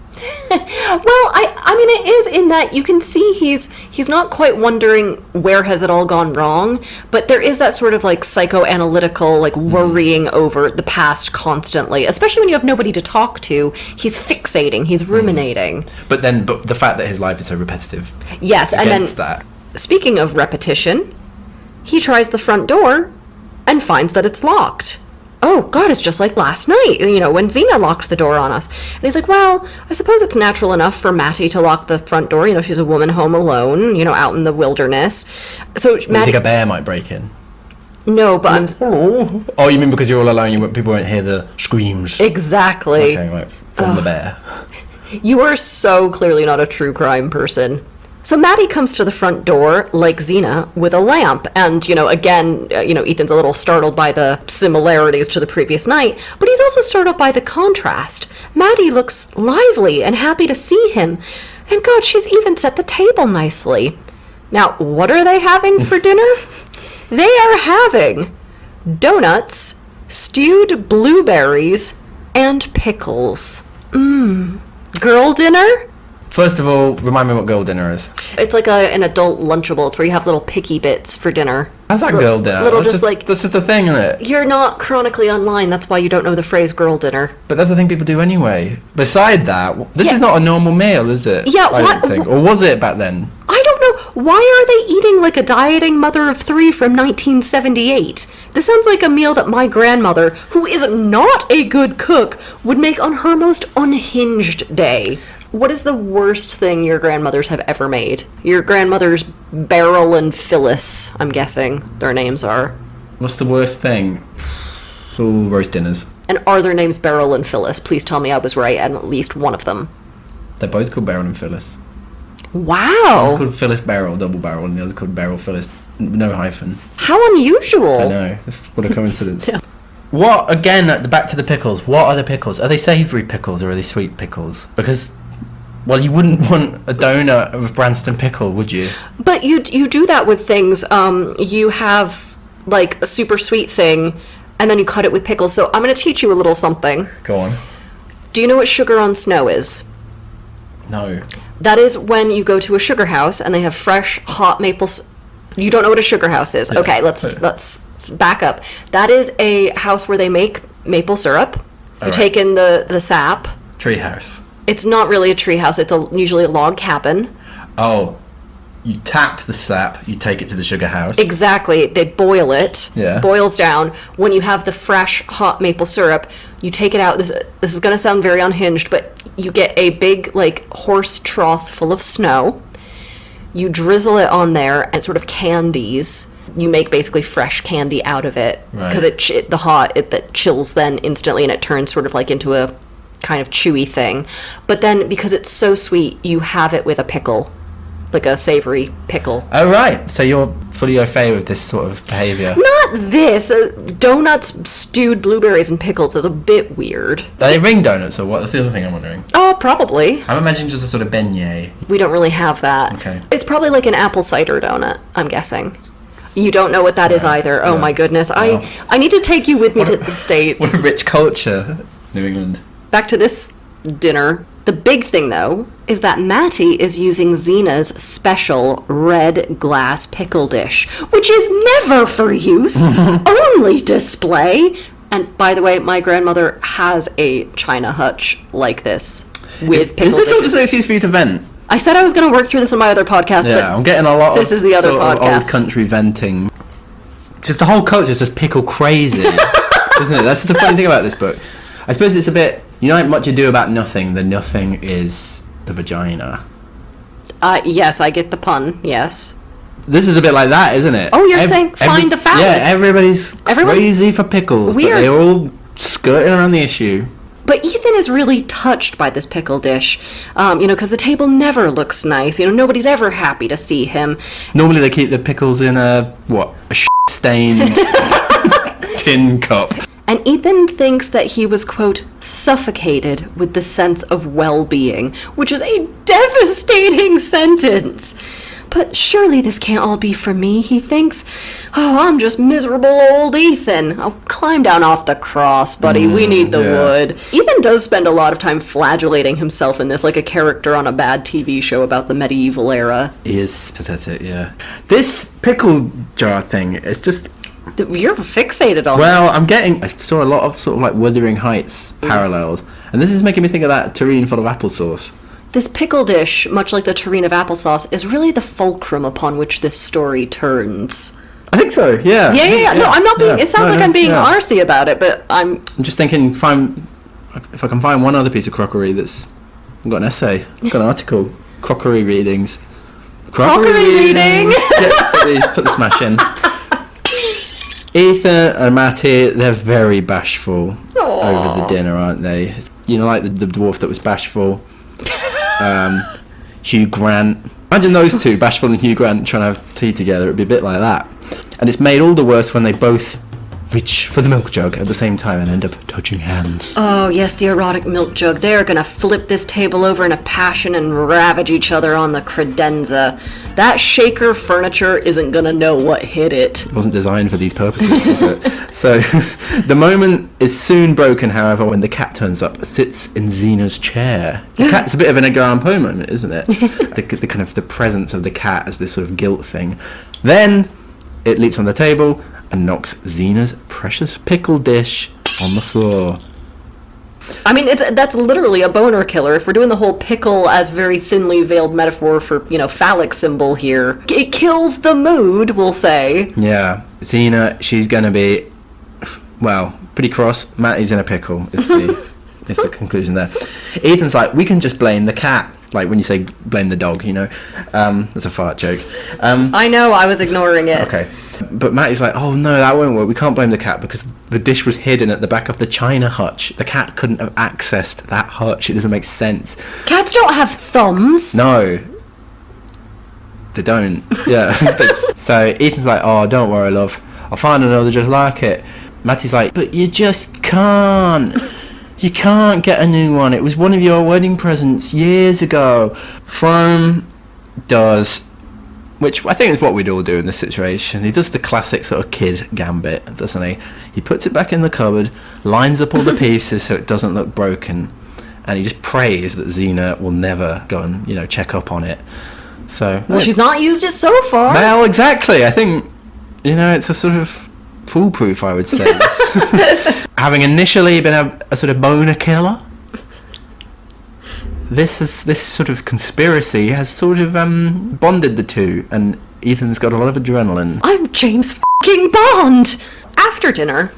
Well, I mean, it is in that you can see he's not quite wondering where has it all gone wrong, but there is that sort of psychoanalytical worrying over the past constantly, especially when you have nobody to talk to. He's fixating, he's ruminating. But the fact that his life is so repetitive. Yes, and then that. Speaking of repetition, he tries the front door and finds that it's locked. Oh, God, it's just like last night, when Xena locked the door on us. And he's like, well, I suppose it's natural enough for Matty to lock the front door. She's a woman home alone, out in the wilderness. So You think a bear might break in? No, but Oh, you mean because you're all alone, people won't hear the screams? Exactly. Okay, right, from the bear. You are so clearly not a true crime person. So Maddie comes to the front door, like Xena, with a lamp. And, again, Ethan's a little startled by the similarities to the previous night, but he's also startled by the contrast. Maddie looks lively and happy to see him. And God, she's even set the table nicely. Now, what are they having for dinner? They are having doughnuts, stewed blueberries, and pickles. Girl dinner? First of all, remind me what girl dinner is. It's like an adult Lunchable. It's where you have little picky bits for dinner. How's that girl dinner? That's just a thing, isn't it? You're not chronically online. That's why you don't know the phrase girl dinner. But that's the thing people do anyway. Beside that, this is not a normal meal, is it? Yeah, I don't think. Or was it back then? I don't know. Why are they eating like a dieting mother of three from 1978? This sounds like a meal that my grandmother, who is not a good cook, would make on her most unhinged day. What is the worst thing your grandmothers have ever made? Your grandmother's Beryl and Phyllis, I'm guessing their names are. What's the worst thing? Ooh, roast dinners. And are their names Beryl and Phyllis? Please tell me I was right at least one of them. They're both called Beryl and Phyllis. Wow. One's called Phyllis Beryl, double barrel, and the other's called Beryl Phyllis, no hyphen. How unusual. I know. What a coincidence. Yeah. What, again, back to the pickles. What are the pickles? Are they savoury pickles or are they sweet pickles? Because... well, you wouldn't want a donut with Branston pickle, would you? But you do that with things. You have, a super sweet thing, and then you cut it with pickles. So I'm going to teach you a little something. Go on. Do you know what sugar on snow is? No. That is when you go to a sugar house, and they have fresh, hot maple... You don't know what a sugar house is? Yeah. Okay, let's back up. That is a house where they make maple syrup. You take in the sap. Treehouse. It's not really a treehouse. It's usually a log cabin. Oh. you tap the sap, you take it to the sugar house. Exactly. They boil it. Yeah. Boils down. When you have the fresh hot maple syrup, you take it out. This is going to sound very unhinged, but you get a big, like, horse trough full of snow. You drizzle it on there and sort of candies. You make basically fresh candy out of it because that chills then instantly, and it turns sort of like into a kind of chewy thing. But then because it's so sweet, you have it with a pickle, like a savory pickle. Oh, right. So you're fully au fait with this sort of behaviour. Not this. Donuts, stewed blueberries, and pickles is a bit weird. Are they ring donuts or what? That's the other thing I'm wondering. Oh, probably. I'm imagining just a sort of beignet. We don't really have that. Okay. It's probably like an apple cider donut, I'm guessing. You don't know what that is either. Oh, my goodness. Wow. I need to take you with me to the States. What a rich culture, New England. Back to this dinner. The big thing, though, is that Matty is using Zena's special red glass pickle dish, which is never for use, only display. And by the way, my grandmother has a china hutch like this with pickle Is this all dishes. just an excuse for you to vent? I said I was going to work through this on my other podcast, but I'm getting a lot this is the other sort of podcast. old country venting. Just the whole culture is just pickle crazy, isn't it? That's the funny thing about this book. I suppose it's a bit, you know, like Much Ado About Nothing, the nothing is the vagina. Yes, I get the pun, yes. This is a bit like that, isn't it? Oh, you're saying find the phallus. Yeah, everyone's crazy for pickles, weird. But they're all skirting around the issue. But Ethan is really touched by this pickle dish, because the table never looks nice. Nobody's ever happy to see him. Normally they keep the pickles in a stained tin cup. And Ethan thinks that he was, quote, suffocated with the sense of well-being, which is a devastating sentence. But surely this can't all be for me, he thinks. Oh, I'm just miserable old Ethan. Oh, climb down off the cross, buddy. We need the wood. Ethan does spend a lot of time flagellating himself in this, like a character on a bad TV show about the medieval era. He is pathetic, yeah. This pickle jar thing is just... You're fixated on this. I saw a lot of sort of like Wuthering Heights parallels, and this is making me think of that tureen full of applesauce. This pickle dish, much like the tureen of applesauce, is really the fulcrum upon which this story turns. I think so, yeah. Yeah. No, I'm not being... it sounds like I'm being arsey about it, but I'm just thinking, if I can find one other piece of crockery that's... I've got an essay, I've got an article. Crockery readings. Crockery reading! Put the smash in. Ethan and Matty, they're very bashful over the dinner, aren't they? Like the dwarf that was bashful. Hugh Grant. Imagine those two, Bashful and Hugh Grant, trying to have tea together. It'd be a bit like that. And it's made all the worse when they both reach for the milk jug at the same time and end up touching hands. Oh, yes, the erotic milk jug. They're gonna flip this table over in a passion and ravage each other on the credenza. That shaker furniture isn't gonna know what hit it. It wasn't designed for these purposes, is it? So, the moment is soon broken, however, when the cat turns up, sits in Zena's chair. The cat's a bit of an Edgar Allan Poe moment, isn't it? the kind of the presence of the cat as this sort of guilt thing. Then, it leaps on the table and knocks Zena's precious pickle dish on the floor. I mean, that's literally a boner killer. If we're doing the whole pickle as very thinly veiled metaphor for, phallic symbol here, it kills the mood, we'll say. Yeah. Zena, she's going to be, pretty cross. Matty's in a pickle is the conclusion there. Ethan's like, we can just blame the cat. Like when you say blame the dog, that's a fart joke. I know, I was ignoring it. Okay. But Matty's like, oh no, that won't work. We can't blame the cat because the dish was hidden at the back of the china hutch. The cat couldn't have accessed that hutch. It doesn't make sense. Cats don't have thumbs. No. They don't. Yeah. So Ethan's like, oh, don't worry, love. I'll find another just like it. Matty's like, but you just can't. You can't get a new one. It was one of your wedding presents years ago. Frome does, which I think is what we'd all do in this situation. He does the classic sort of kid gambit, doesn't he? He puts it back in the cupboard, lines up all the pieces so it doesn't look broken, and he just prays that Zena will never go and, check up on it. So, well, she's not used it so far. Well, exactly. I think, it's a sort of foolproof, I would say. Having initially been a sort of boner killer, this sort of conspiracy has sort of bonded the two, and Ethan's got a lot of adrenaline. I'm James f***ing Bond! After dinner,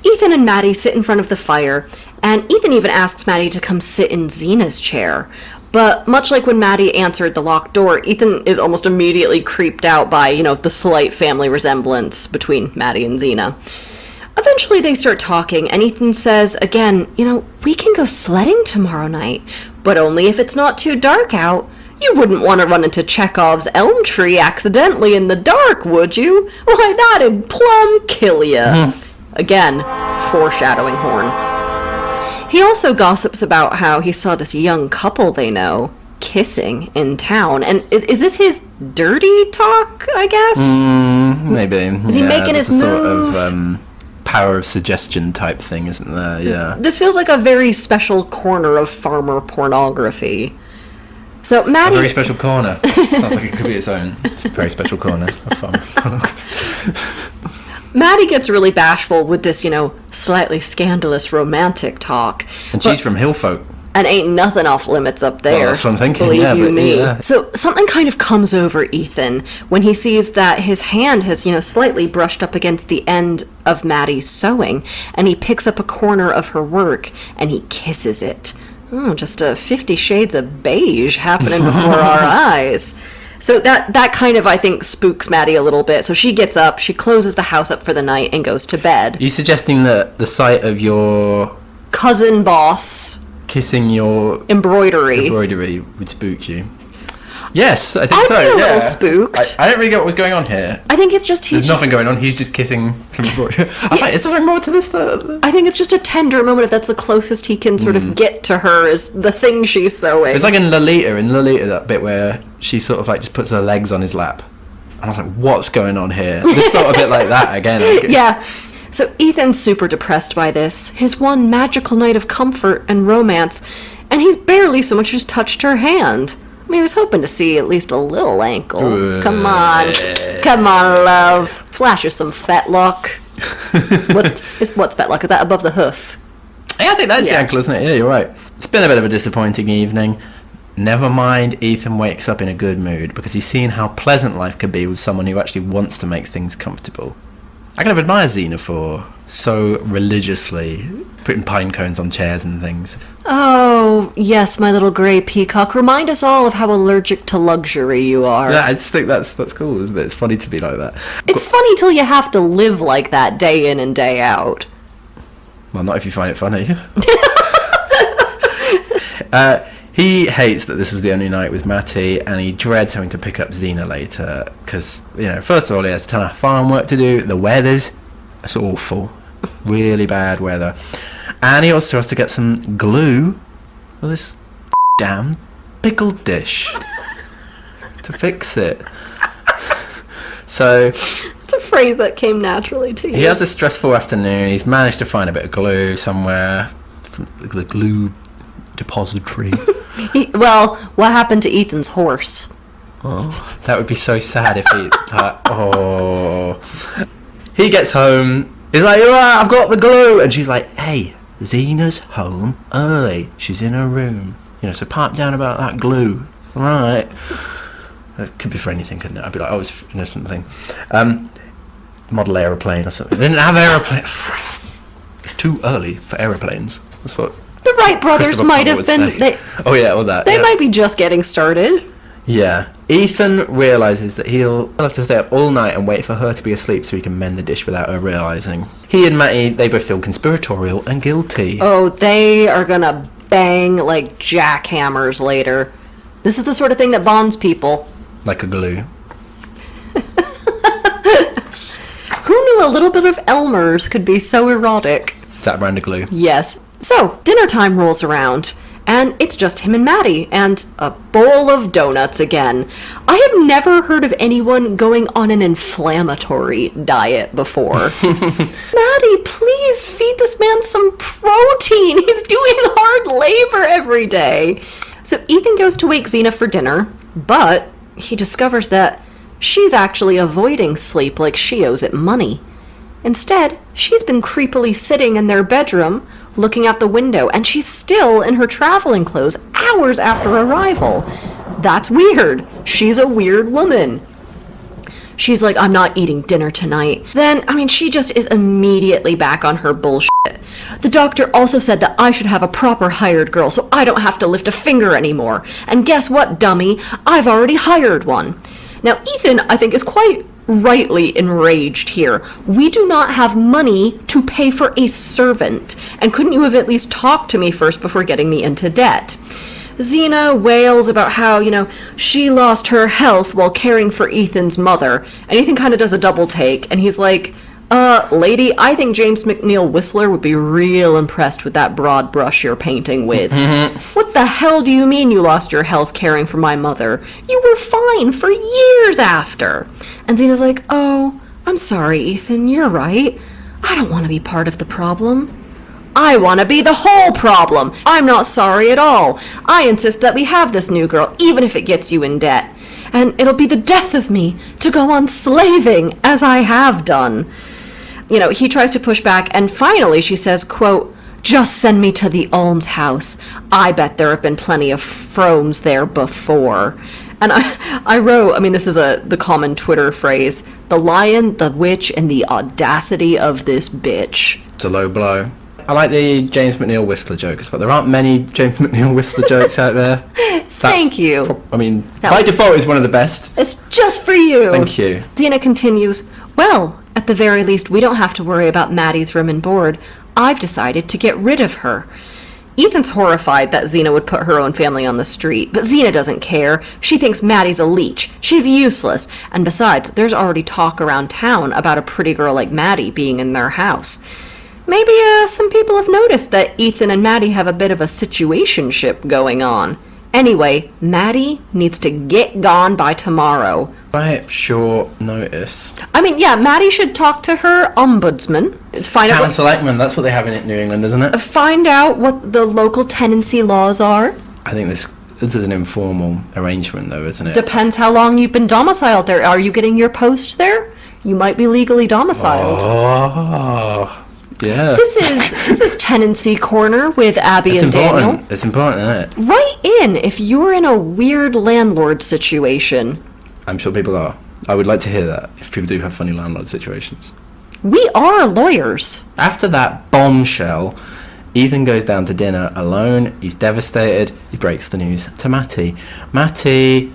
Ethan and Maddie sit in front of the fire, and Ethan even asks Maddie to come sit in Zena's chair. But much like when Maddie answered the locked door, Ethan is almost immediately creeped out by, the slight family resemblance between Maddie and Zena. Eventually they start talking, and Ethan says, again, we can go sledding tomorrow night, but only if it's not too dark out. You wouldn't want to run into Chekhov's elm tree accidentally in the dark, would you? Why, that'd plumb kill ya. Again, foreshadowing horn. He also gossips about how he saw this young couple they know kissing in town. And is this his dirty talk, I guess? Maybe. Is he making his move? Sort of power of suggestion type thing, isn't there? Yeah. This feels like a very special corner of farmer pornography. So Maddie... A very special corner. Sounds like it could be its own. It's a very special corner of farmer pornography. Maddie gets really bashful with this, slightly scandalous romantic talk. And she's from Hillfolk. And ain't nothing off limits up there. Well, that's what I'm thinking, Believe you me. Yeah. So something kind of comes over Ethan when he sees that his hand has, slightly brushed up against the end of Maddie's sewing, and he picks up a corner of her work, and he kisses it. Just a 50 Shades of beige happening before our eyes. So that kind of, I think, spooks Maddie a little bit. So she gets up, she closes the house up for the night, and goes to bed. Are you suggesting that the sight of your... cousin boss... kissing your... embroidery would spook you? Yes, I think so. I'm a little spooked. I don't really get what was going on here. I think it's just... There's nothing going on. He's just kissing some embroidery. I was like, is there something more to this? I think it's just a tender moment. If that's the closest he can sort of get to her, is the thing she's sewing. It's like in Lolita, that bit where she sort of like just puts her legs on his lap. And I was like, what's going on here? This felt a bit like that again. Yeah. So Ethan's super depressed by this, his one magical night of comfort and romance, and he's barely so much as touched her hand. I mean, he was hoping to see at least a little ankle. Come on, love. Flash us some fetlock. What's fetlock? Is that above the hoof? Yeah, I think that's the ankle, isn't it? Yeah, you're right. It's been a bit of a disappointing evening. Never mind, Ethan wakes up in a good mood because he's seen how pleasant life could be with someone who actually wants to make things comfortable. I kind of admire Zena for so religiously putting pine cones on chairs and things. Oh, yes, my little grey peacock. Remind us all of how allergic to luxury you are. Yeah, I just think that's cool, isn't it? It's funny to be like that. It's funny till you have to live like that day in and day out. Well, not if you find it funny. He hates that this was the only night with Matty, and he dreads having to pick up Zena later because, first of all, he has a ton of farm work to do. The weather's it's awful, really bad weather, and he also has to get some glue for this damn pickle dish to fix it. So it's a phrase that came naturally to you. He has a stressful afternoon. He's managed to find a bit of glue somewhere from the glue depository. Well, what happened to Ethan's horse? Oh, that would be so sad if he... He gets home. He's like, I've got the glue. And she's like, hey, Zena's home early. She's in her room. So pipe down about that glue. All right. It could be for anything, couldn't it? I'd be like, it's something. Model aeroplane or something. They didn't have aeroplane. It's too early for aeroplanes. That's what... The Wright brothers might have been... They might be just getting started. Yeah. Ethan realises that he'll have to stay up all night and wait for her to be asleep so he can mend the dish without her realising. He and Matty, they both feel conspiratorial and guilty. Oh, they are gonna bang like jackhammers later. This is the sort of thing that bonds people. Like a glue. Who knew a little bit of Elmer's could be so erotic? Is that brand of glue? Yes. So, dinner time rolls around, and it's just him and Maddie, and a bowl of doughnuts again. I have never heard of anyone going on an inflammatory diet before. Maddie, please feed this man some protein. He's doing hard labor every day. So Ethan goes to wake Zena for dinner, but he discovers that she's actually avoiding sleep like she owes it money. Instead, she's been creepily sitting in their bedroom, looking out the window, and she's still in her traveling clothes hours after arrival. That's weird. She's a weird woman. She's like, I'm not eating dinner tonight. Then, she just is immediately back on her bullshit. The doctor also said that I should have a proper hired girl so I don't have to lift a finger anymore. And guess what, dummy? I've already hired one. Now, Ethan, I think, is quite rightly enraged here. We do not have money to pay for a servant. And couldn't you have at least talked to me first before getting me into debt? Xena wails about how, she lost her health while caring for Ethan's mother. And Ethan kind of does a double take, and he's like, lady, I think James McNeill Whistler would be real impressed with that broad brush you're painting with. What the hell do you mean you lost your health caring for my mother? You were fine for years after. And Xena's like, oh, I'm sorry, Ethan, you're right. I don't want to be part of the problem. I want to be the whole problem. I'm not sorry at all. I insist that we have this new girl, even if it gets you in debt. And it'll be the death of me to go on slaving, as I have done. He tries to push back, and finally she says, quote, just send me to the almshouse. I bet there have been plenty of Fromes there before. And I wrote, this is the common Twitter phrase, the lion, the witch, and the audacity of this bitch. It's a low blow. I like the James McNeill Whistler joke as well. There aren't many James McNeill Whistler jokes out there. Thank you. By default, is one of the best. It's just for you. Thank you. Xena continues, well, at the very least, we don't have to worry about Maddie's room and board. I've decided to get rid of her. Ethan's horrified that Xena would put her own family on the street, but Xena doesn't care. She thinks Maddie's a leech. She's useless. And besides, there's already talk around town about a pretty girl like Maddie being in their house. Maybe some people have noticed that Ethan and Maddie have a bit of a situationship going on. Anyway, Maddie needs to get gone by tomorrow. Right, short notice. Maddie should talk to her ombudsman. Town selectman, that's what they have in New England, isn't it? Find out what the local tenancy laws are. I think this is an informal arrangement, though, isn't it? Depends how long you've been domiciled there. Are you getting your post there? You might be legally domiciled. Oh, yeah. This is Tenancy Corner with Abby and Daniel. It's important, isn't it? Write in if you're in a weird landlord situation. I'm sure people are. I would like to hear that, if people do have funny landlord situations. We are lawyers. After that bombshell, Ethan goes down to dinner alone. He's devastated. He breaks the news to Matty. Matty,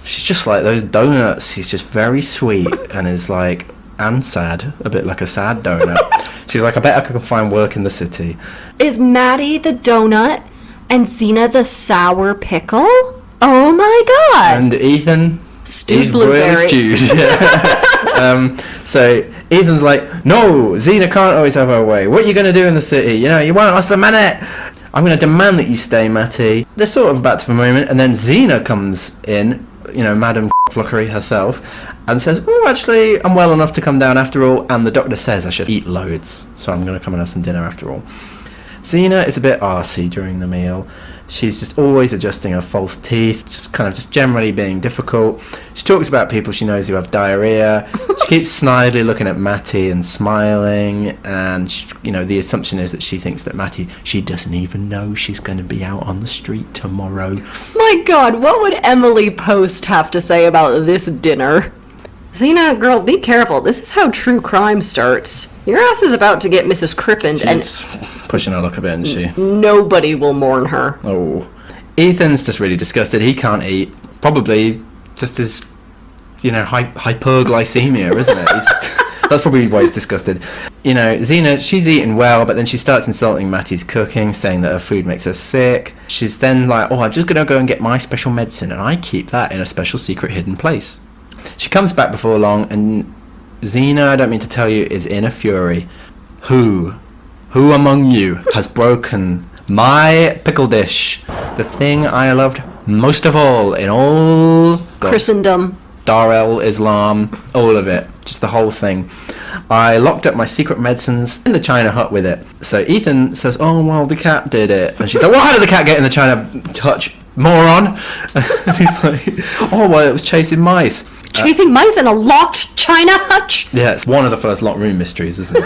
she's just like those donuts. She's just very sweet and is like, and sad, a bit like a sad donut. She's like, I bet I could find work in the city. Is Maddie the donut and Xena the sour pickle? Oh my god. And Ethan, stewed blueberry. Stewed. So Ethan's like, no, Xena can't always have her way. What are you going to do in the city? You won't last a minute. I'm going to demand that you stay, Matty. They're sort of about to have a moment, and then Xena comes in, Madam Flockery herself, and says, oh, actually, I'm well enough to come down after all, and the doctor says I should eat loads, so I'm going to come and have some dinner after all. Xena is a bit arsey during the meal. She's just always adjusting her false teeth, just generally being difficult. She talks about people she knows who have diarrhea. She keeps snidely looking at Matty and smiling, and the assumption is that she thinks that Matty, she doesn't even know she's going to be out on the street tomorrow. My god, what would Emily Post have to say about this dinner? Xena, girl, be careful. This is how true crime starts. Your ass is about to get Mrs. Crippen, and pushing her luck a bit, isn't she? Nobody will mourn her. Oh. Ethan's just really disgusted. He can't eat. Probably just his, hyperglycemia, isn't it? That's probably why he's disgusted. Xena, she's eating well, but then she starts insulting Matty's cooking, saying that her food makes her sick. She's then like, oh, I'm just going to go and get my special medicine, and I keep that in a special secret hidden place. She comes back before long, and Xena, I don't mean to tell you, is in a fury. Who among you has broken my pickle dish? The thing I loved most of all in all Christendom. Dar el-Islam, all of it. Just the whole thing. I locked up my secret medicines in the China hut with it. So Ethan says, oh, well, the cat did it. And she's like, well, how did the cat get in the China hutch, moron? And he's like, oh, well, it was chasing mice. Chasing mice in a locked china hutch? Yeah, it's one of the first locked room mysteries, isn't it?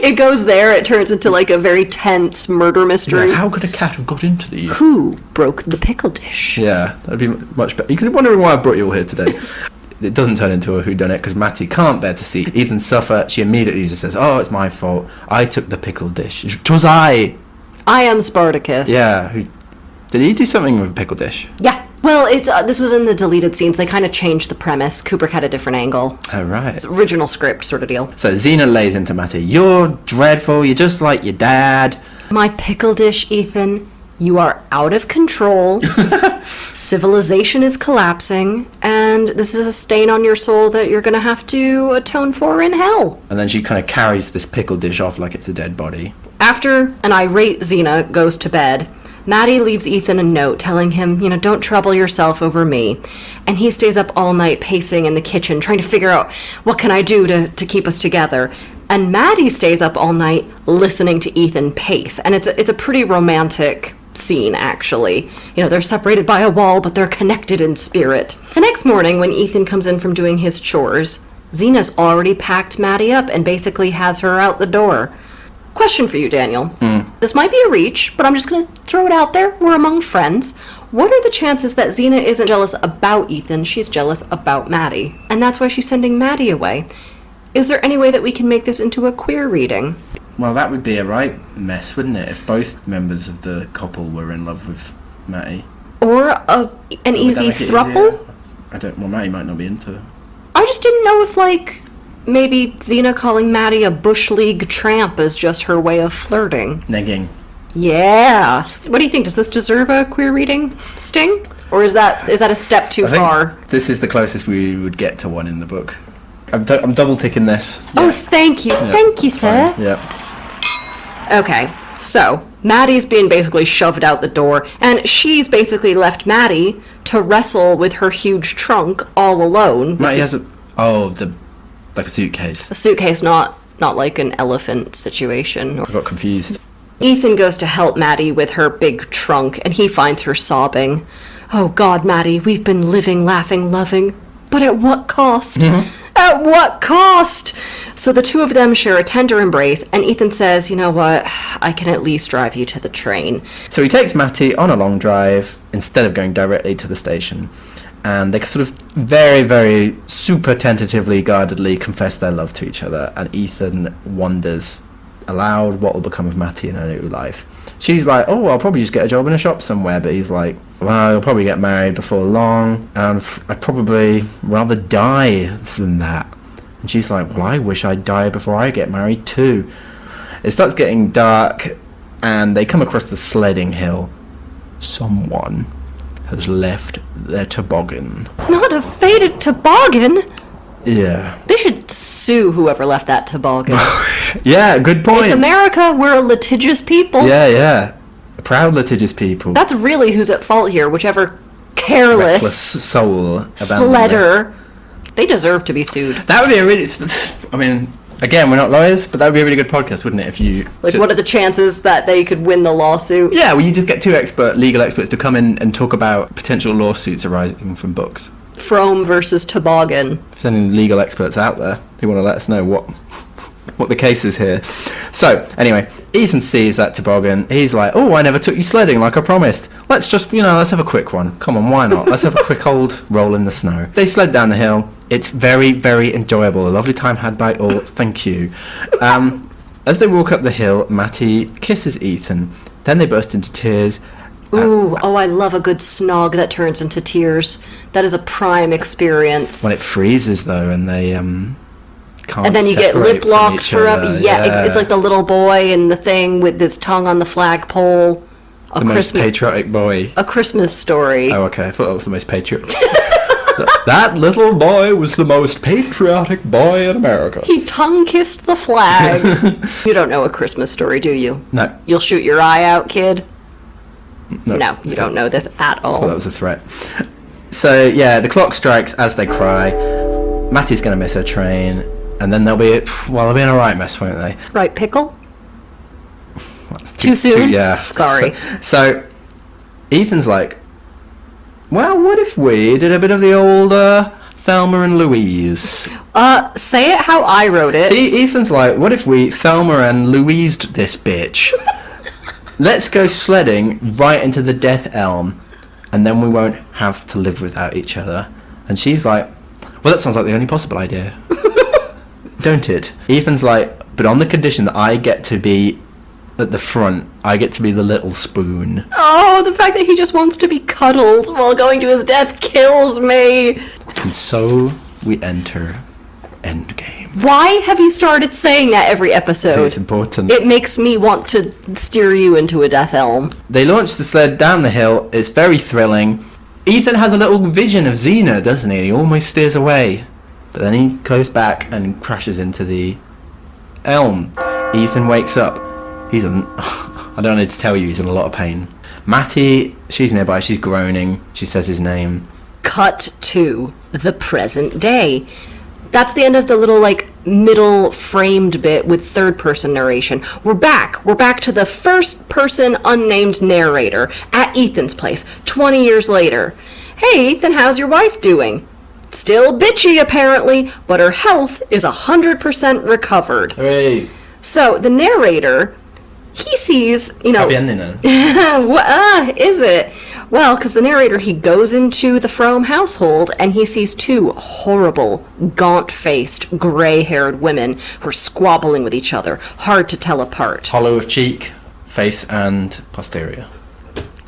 It goes there, it turns into like a very tense murder mystery. Yeah, how could a cat have got into the... Who broke the pickle dish? Yeah, that'd be much better. You're wondering why I brought you all here today. It doesn't turn into a whodunit because Matty can't bear to see Ethan suffer. She immediately just says, "Oh, it's my fault. I took the pickle dish. 'Twas I." I am Spartacus. Yeah. Did he do something with a pickle dish? Yeah. Well, it's this was in the deleted scenes. They kind of changed the premise. Kubrick had a different angle. Oh, right. It's original script sort of deal. So Xena lays into Matty. "You're dreadful. You're just like your dad." My pickle dish, Ethan. You are out of control. Civilization is collapsing, and this is a stain on your soul that you're going to have to atone for in hell. And then she kind of carries this pickle dish off like it's a dead body. After an irate Xena goes to bed, Maddie leaves Ethan a note telling him, don't trouble yourself over me. And he stays up all night pacing in the kitchen, trying to figure out what can I do to keep us together. And Maddie stays up all night listening to Ethan pace. And it's a pretty romantic scene, actually. They're separated by a wall, but they're connected in spirit. The next morning, when Ethan comes in from doing his chores, Xena's already packed Maddie up and basically has her out the door. Question for you, Daniel. This might be a reach, but I'm just going to throw it out there. We're among friends. What are the chances that Xena isn't jealous about Ethan? She's jealous about Maddie. And that's why she's sending Maddie away. Is there any way that we can make this into a queer reading? Well, that would be a right mess, wouldn't it, if both members of the couple were in love with Matty? Or an easy throuple? Well, Matty might not be into... I just didn't know if, maybe Xena calling Maddie a Bush League tramp is just her way of flirting. Negging. Yeah. What do you think? Does this deserve a queer reading sting? Or is that a step too far? This is the closest we would get to one in the book. I'm double ticking this. Yeah. Oh, thank you. Yeah. Thank you, sir. Yeah. Okay, so Maddie's being basically shoved out the door, and she's basically left Maddie to wrestle with her huge trunk all alone. Maddie has like a suitcase. A suitcase, not like an elephant situation. I got confused. Ethan goes to help Maddie with her big trunk, and he finds her sobbing. Oh God, Maddie, we've been living, laughing, loving, but at what cost? Mm-hmm. At what cost? So the two of them share a tender embrace, and Ethan says, "You know what? I can at least drive you to the train." So he takes Matty on a long drive instead of going directly to the station. And they sort of very, very super tentatively, guardedly confess their love to each other. And Ethan wonders aloud what will become of Matty in her new life. She's like, "Oh, I'll probably just get a job in a shop somewhere." But he's like, "Well, I'll probably get married before long, and I'd probably rather die than that." And she's like, "Well, I wish I'd die before I get married too." It starts getting dark, and they come across the sledding hill. Someone has left their toboggan. Not a faded toboggan? Yeah. They should sue whoever left that toboggan. Yeah, good point. It's America. We're a litigious people. Yeah. A proud litigious people. That's really who's at fault here. Whichever careless soul sledder. They deserve to be sued. That would be a really... I mean, again, we're not lawyers, but that would be a really good podcast, wouldn't it, if you... what are the chances that they could win the lawsuit? Yeah, well, you just get two legal experts to come in and talk about potential lawsuits arising from books. Frome versus toboggan. If there's any legal experts out there who want to let us know what the case is here. So, anyway, Ethan sees that toboggan. He's like, "Oh, I never took you sledding like I promised. Let's just, let's have a quick one. Come on, why not? Let's have a quick old roll in the snow." They sled down the hill. It's very, very enjoyable. A lovely time had by all. Thank you. As they walk up the hill, Matty kisses Ethan. Then they burst into tears. Ooh, I love a good snog that turns into tears. That is a prime experience. When it freezes, though, and they can't and then you get lip locked forever. Yeah. It's like the little boy in the thing with his tongue on the flagpole. The most patriotic boy. A Christmas Story. Oh, okay. I thought that was the most patriotic. That little boy was the most patriotic boy in America. He tongue-kissed the flag. You don't know A Christmas Story, do you? No. You'll shoot your eye out, kid? No, you don't know this at all. Well, that was a threat. So, yeah, the clock strikes as they cry. Matty's going to miss her train. And then they'll be in a right mess, won't they? Right, pickle? That's too soon? Yeah. Sorry. So, Ethan's like, Well, what if we did a bit of the old Thelma and Louise? Say it how I wrote it. Ethan's like, what if we Thelma and Louised this bitch? Let's go sledding right into the Death Elm, and then we won't have to live without each other. And she's like, well, that sounds like the only possible idea. Don't it? Ethan's like, but on the condition that I get to be at the front, I get to be the little spoon. Oh, the fact that he just wants to be cuddled while going to his death kills me. And so we enter Endgame. Why have you started saying that every episode? It's important. It makes me want to steer you into a death elm. They launch the sled down the hill. It's very thrilling. Ethan has a little vision of Xena, doesn't he? He almost steers away. But then he goes back and crashes into the elm. Ethan wakes up. He's in... I don't need to tell you, he's in a lot of pain. Mattie, she's nearby. She's groaning. She says his name. Cut to the present day. That's the end of the little, middle framed bit with third-person narration. We're back. We're back to the first-person unnamed narrator at Ethan's place, 20 years later. Hey, Ethan, how's your wife doing? Still bitchy, apparently, but her health is 100% recovered. Hooray. So, the narrator, he sees, Happy ending then. Is it? Well, because the narrator, he goes into the Frome household and he sees two horrible, gaunt-faced, gray-haired women who are squabbling with each other, hard to tell apart. Hollow of cheek, face and posterior.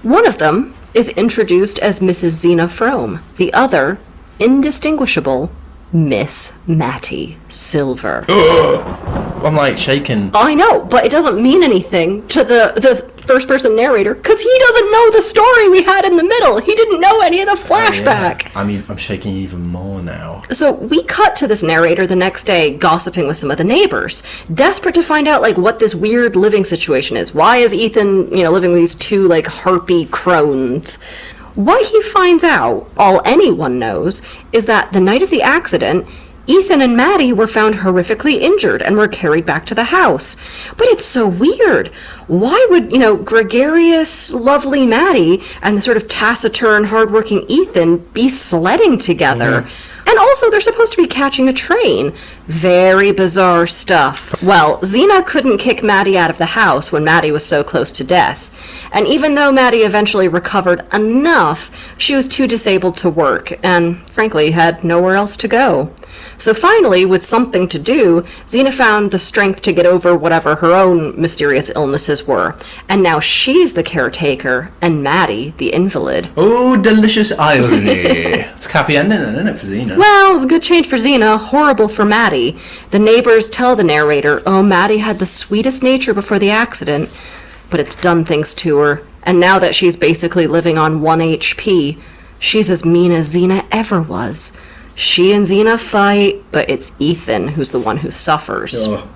One of them is introduced as Mrs. Xena Frome. The other, indistinguishable, Miss Mattie Silver. I'm shaking. I know, but it doesn't mean anything to the first-person narrator, because he doesn't know the story we had in the middle. He didn't know any of the flashback. Oh, yeah. I'm shaking even more now. So we cut to this narrator the next day gossiping with some of the neighbors, desperate to find out, what this weird living situation is. Why is Ethan, living with these two, harpy crones? What he finds out, all anyone knows, is that the night of the accident, Ethan and Mattie were found horrifically injured and were carried back to the house. But it's so weird. Why would, gregarious, lovely Mattie and the sort of taciturn, hardworking Ethan be sledding together? Mm-hmm. And also, they're supposed to be catching a train. Very bizarre stuff. Well, Xena couldn't kick Mattie out of the house when Mattie was so close to death. And even though Mattie eventually recovered enough, she was too disabled to work, and frankly had nowhere else to go. So finally, with something to do, Xena found the strength to get over whatever her own mysterious illnesses were. And now she's the caretaker, and Mattie the invalid. Oh, delicious irony. It's a happy ending then, isn't it, for Xena? Well, it was a good change for Xena, horrible for Mattie. The neighbors tell the narrator, Mattie had the sweetest nature before the accident, but it's done things to her. And now that she's basically living on 1 HP, she's as mean as Xena ever was. She and Xena fight, but it's Ethan who's the one who suffers. Oh.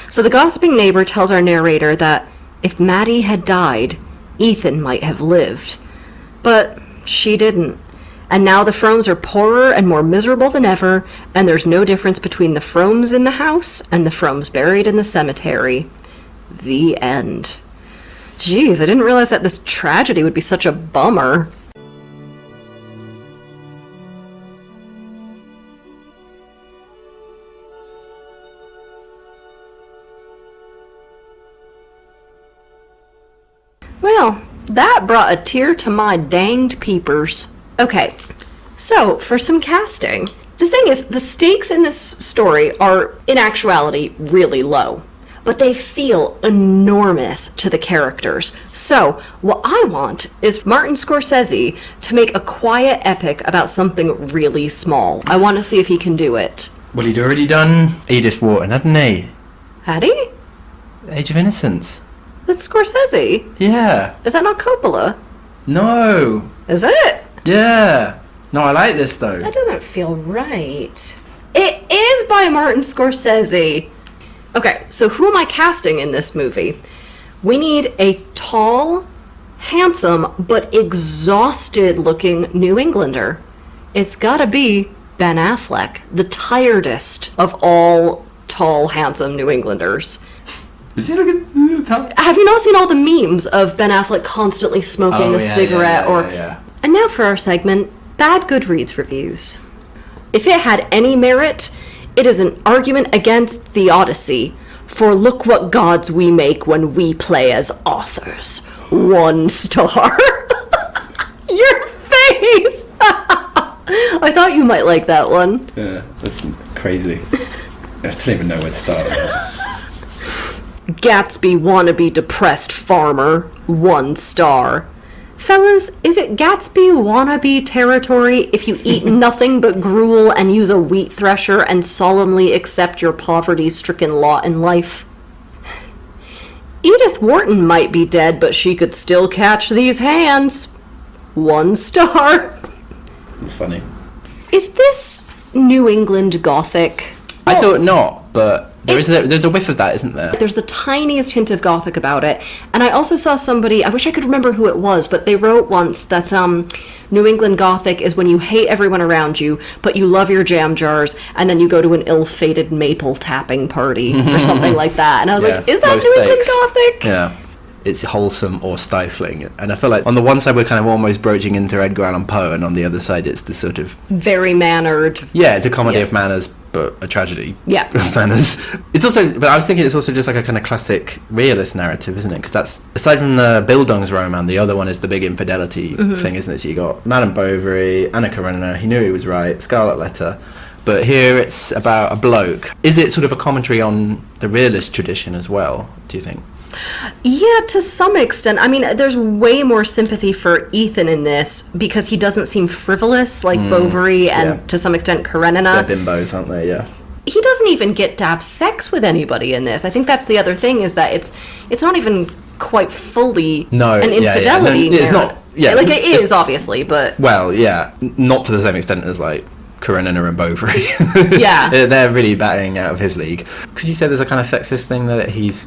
So the gossiping neighbor tells our narrator that if Mattie had died, Ethan might have lived. But she didn't. And now the Fromes are poorer and more miserable than ever, and there's no difference between the Fromes in the house and the Fromes buried in the cemetery. The end. Jeez, I didn't realize that this tragedy would be such a bummer. Well, that brought a tear to my danged peepers. Okay, so for some casting. The thing is, the stakes in this story are, in actuality, really low. But they feel enormous to the characters. So, what I want is Martin Scorsese to make a quiet epic about something really small. I want to see if he can do it. Well, he'd already done Edith Wharton, hadn't he? Had he? Age of Innocence. That's Scorsese? Yeah. Is that not Coppola? No. Is it? Yeah. No, I like this, though. That doesn't feel right. It is by Martin Scorsese. Okay, so who am I casting in this movie? We need a tall, handsome, but exhausted-looking New Englander. It's gotta be Ben Affleck, the tiredest of all tall, handsome New Englanders. Is he looking tough? Have you not seen all the memes of Ben Affleck constantly smoking a cigarette? Yeah. And And now for our segment, Bad Goodreads Reviews. If it had any merit, it is an argument against the Odyssey, for look what gods we make when we play as authors. 1 star. Your face! I thought you might like that one. Yeah, that's crazy. I don't even know where to start. Gatsby wannabe depressed farmer. 1 star. Fellas, is it Gatsby wannabe territory if you eat nothing but gruel and use a wheat thresher and solemnly accept your poverty-stricken lot in life? Edith Wharton might be dead, but she could still catch these hands. 1 star. That's funny. Is this New England Gothic? I thought not, but there's a whiff of that, isn't there? There's the tiniest hint of Gothic about it. And I also saw somebody, I wish I could remember who it was, but they wrote once that New England Gothic is when you hate everyone around you, but you love your jam jars, and then you go to an ill-fated maple tapping party or something like that. And I was like, is that New England Gothic? Yeah. It's wholesome or stifling. And I feel like on the one side we're kind of almost broaching into Edgar Allan Poe, and on the other side it's the sort of... very mannered. Yeah, it's a comedy of manners, but a tragedy of manners. It's also, but I was thinking it's also just like a kind of classic realist narrative, isn't it? Because that's, aside from the Bildungsroman, the other one is the big infidelity thing, isn't it? So you got Madame Bovary, Anna Karenina, He Knew He Was Right, Scarlet Letter. But here it's about a bloke. Is it sort of a commentary on the realist tradition as well, do you think? Yeah, to some extent. I mean, there's way more sympathy for Ethan in this because he doesn't seem frivolous like Bovary and to some extent Karenina. They're bimbos, aren't they? Yeah. He doesn't even get to have sex with anybody in this. I think that's the other thing, is that it's not even quite fully an infidelity. No, it's not. Yeah, like it is obviously, but well, yeah, not to the same extent as like Karenina and Bovary. Yeah, they're really batting out of his league. Could you say there's a kind of sexist thing that he's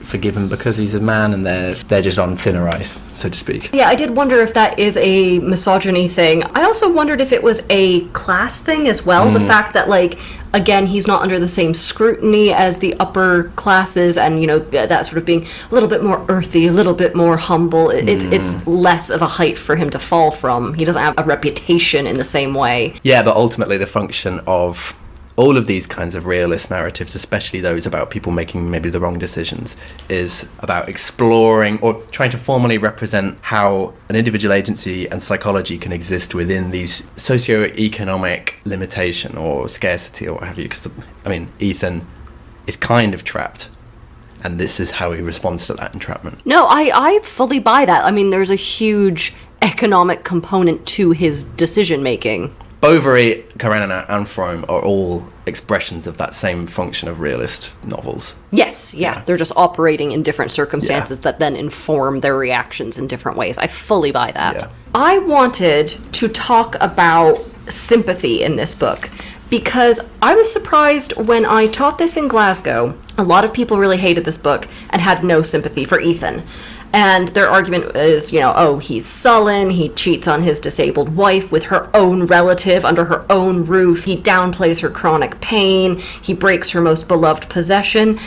forgiven because he's a man and they're just on thinner ice, so to speak? Yeah, I did wonder if that is a misogyny thing. I also wondered if it was a class thing as well. The fact that, like, again, he's not under the same scrutiny as the upper classes, and, you know, that sort of being a little bit more earthy, a little bit more humble. It's less of a height for him to fall from. He doesn't have a reputation in the same way. Yeah, but ultimately the function of all of these kinds of realist narratives, especially those about people making maybe the wrong decisions, is about exploring or trying to formally represent how an individual agency and psychology can exist within these socio-economic limitation or scarcity or what have you. Because, I mean, Ethan is kind of trapped, and this is how he responds to that entrapment. No, I fully buy that. I mean, there's a huge economic component to his decision-making. Bovary, Karenina, and Frome are all expressions of that same function of realist novels. Yes, yeah. They're just operating in different circumstances that then inform their reactions in different ways. I fully buy that. Yeah. I wanted to talk about sympathy in this book because I was surprised when I taught this in Glasgow. A lot of people really hated this book and had no sympathy for Ethan. And their argument is, you know, oh, he's sullen, he cheats on his disabled wife with her own relative under her own roof, he downplays her chronic pain, he breaks her most beloved possession.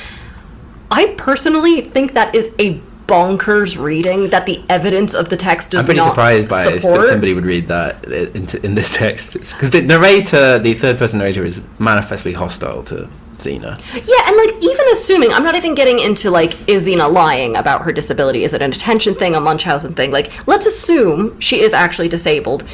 I personally think that is a bonkers reading that the evidence of the text does not support. I'm pretty surprised by it, that somebody would read that in this text. Because the narrator, the third-person narrator, is manifestly hostile to Xena. Yeah, and like, even assuming, I'm not even getting into like, is Xena lying about her disability? Is it an attention thing, a Munchausen thing? Like, let's assume she is actually disabled.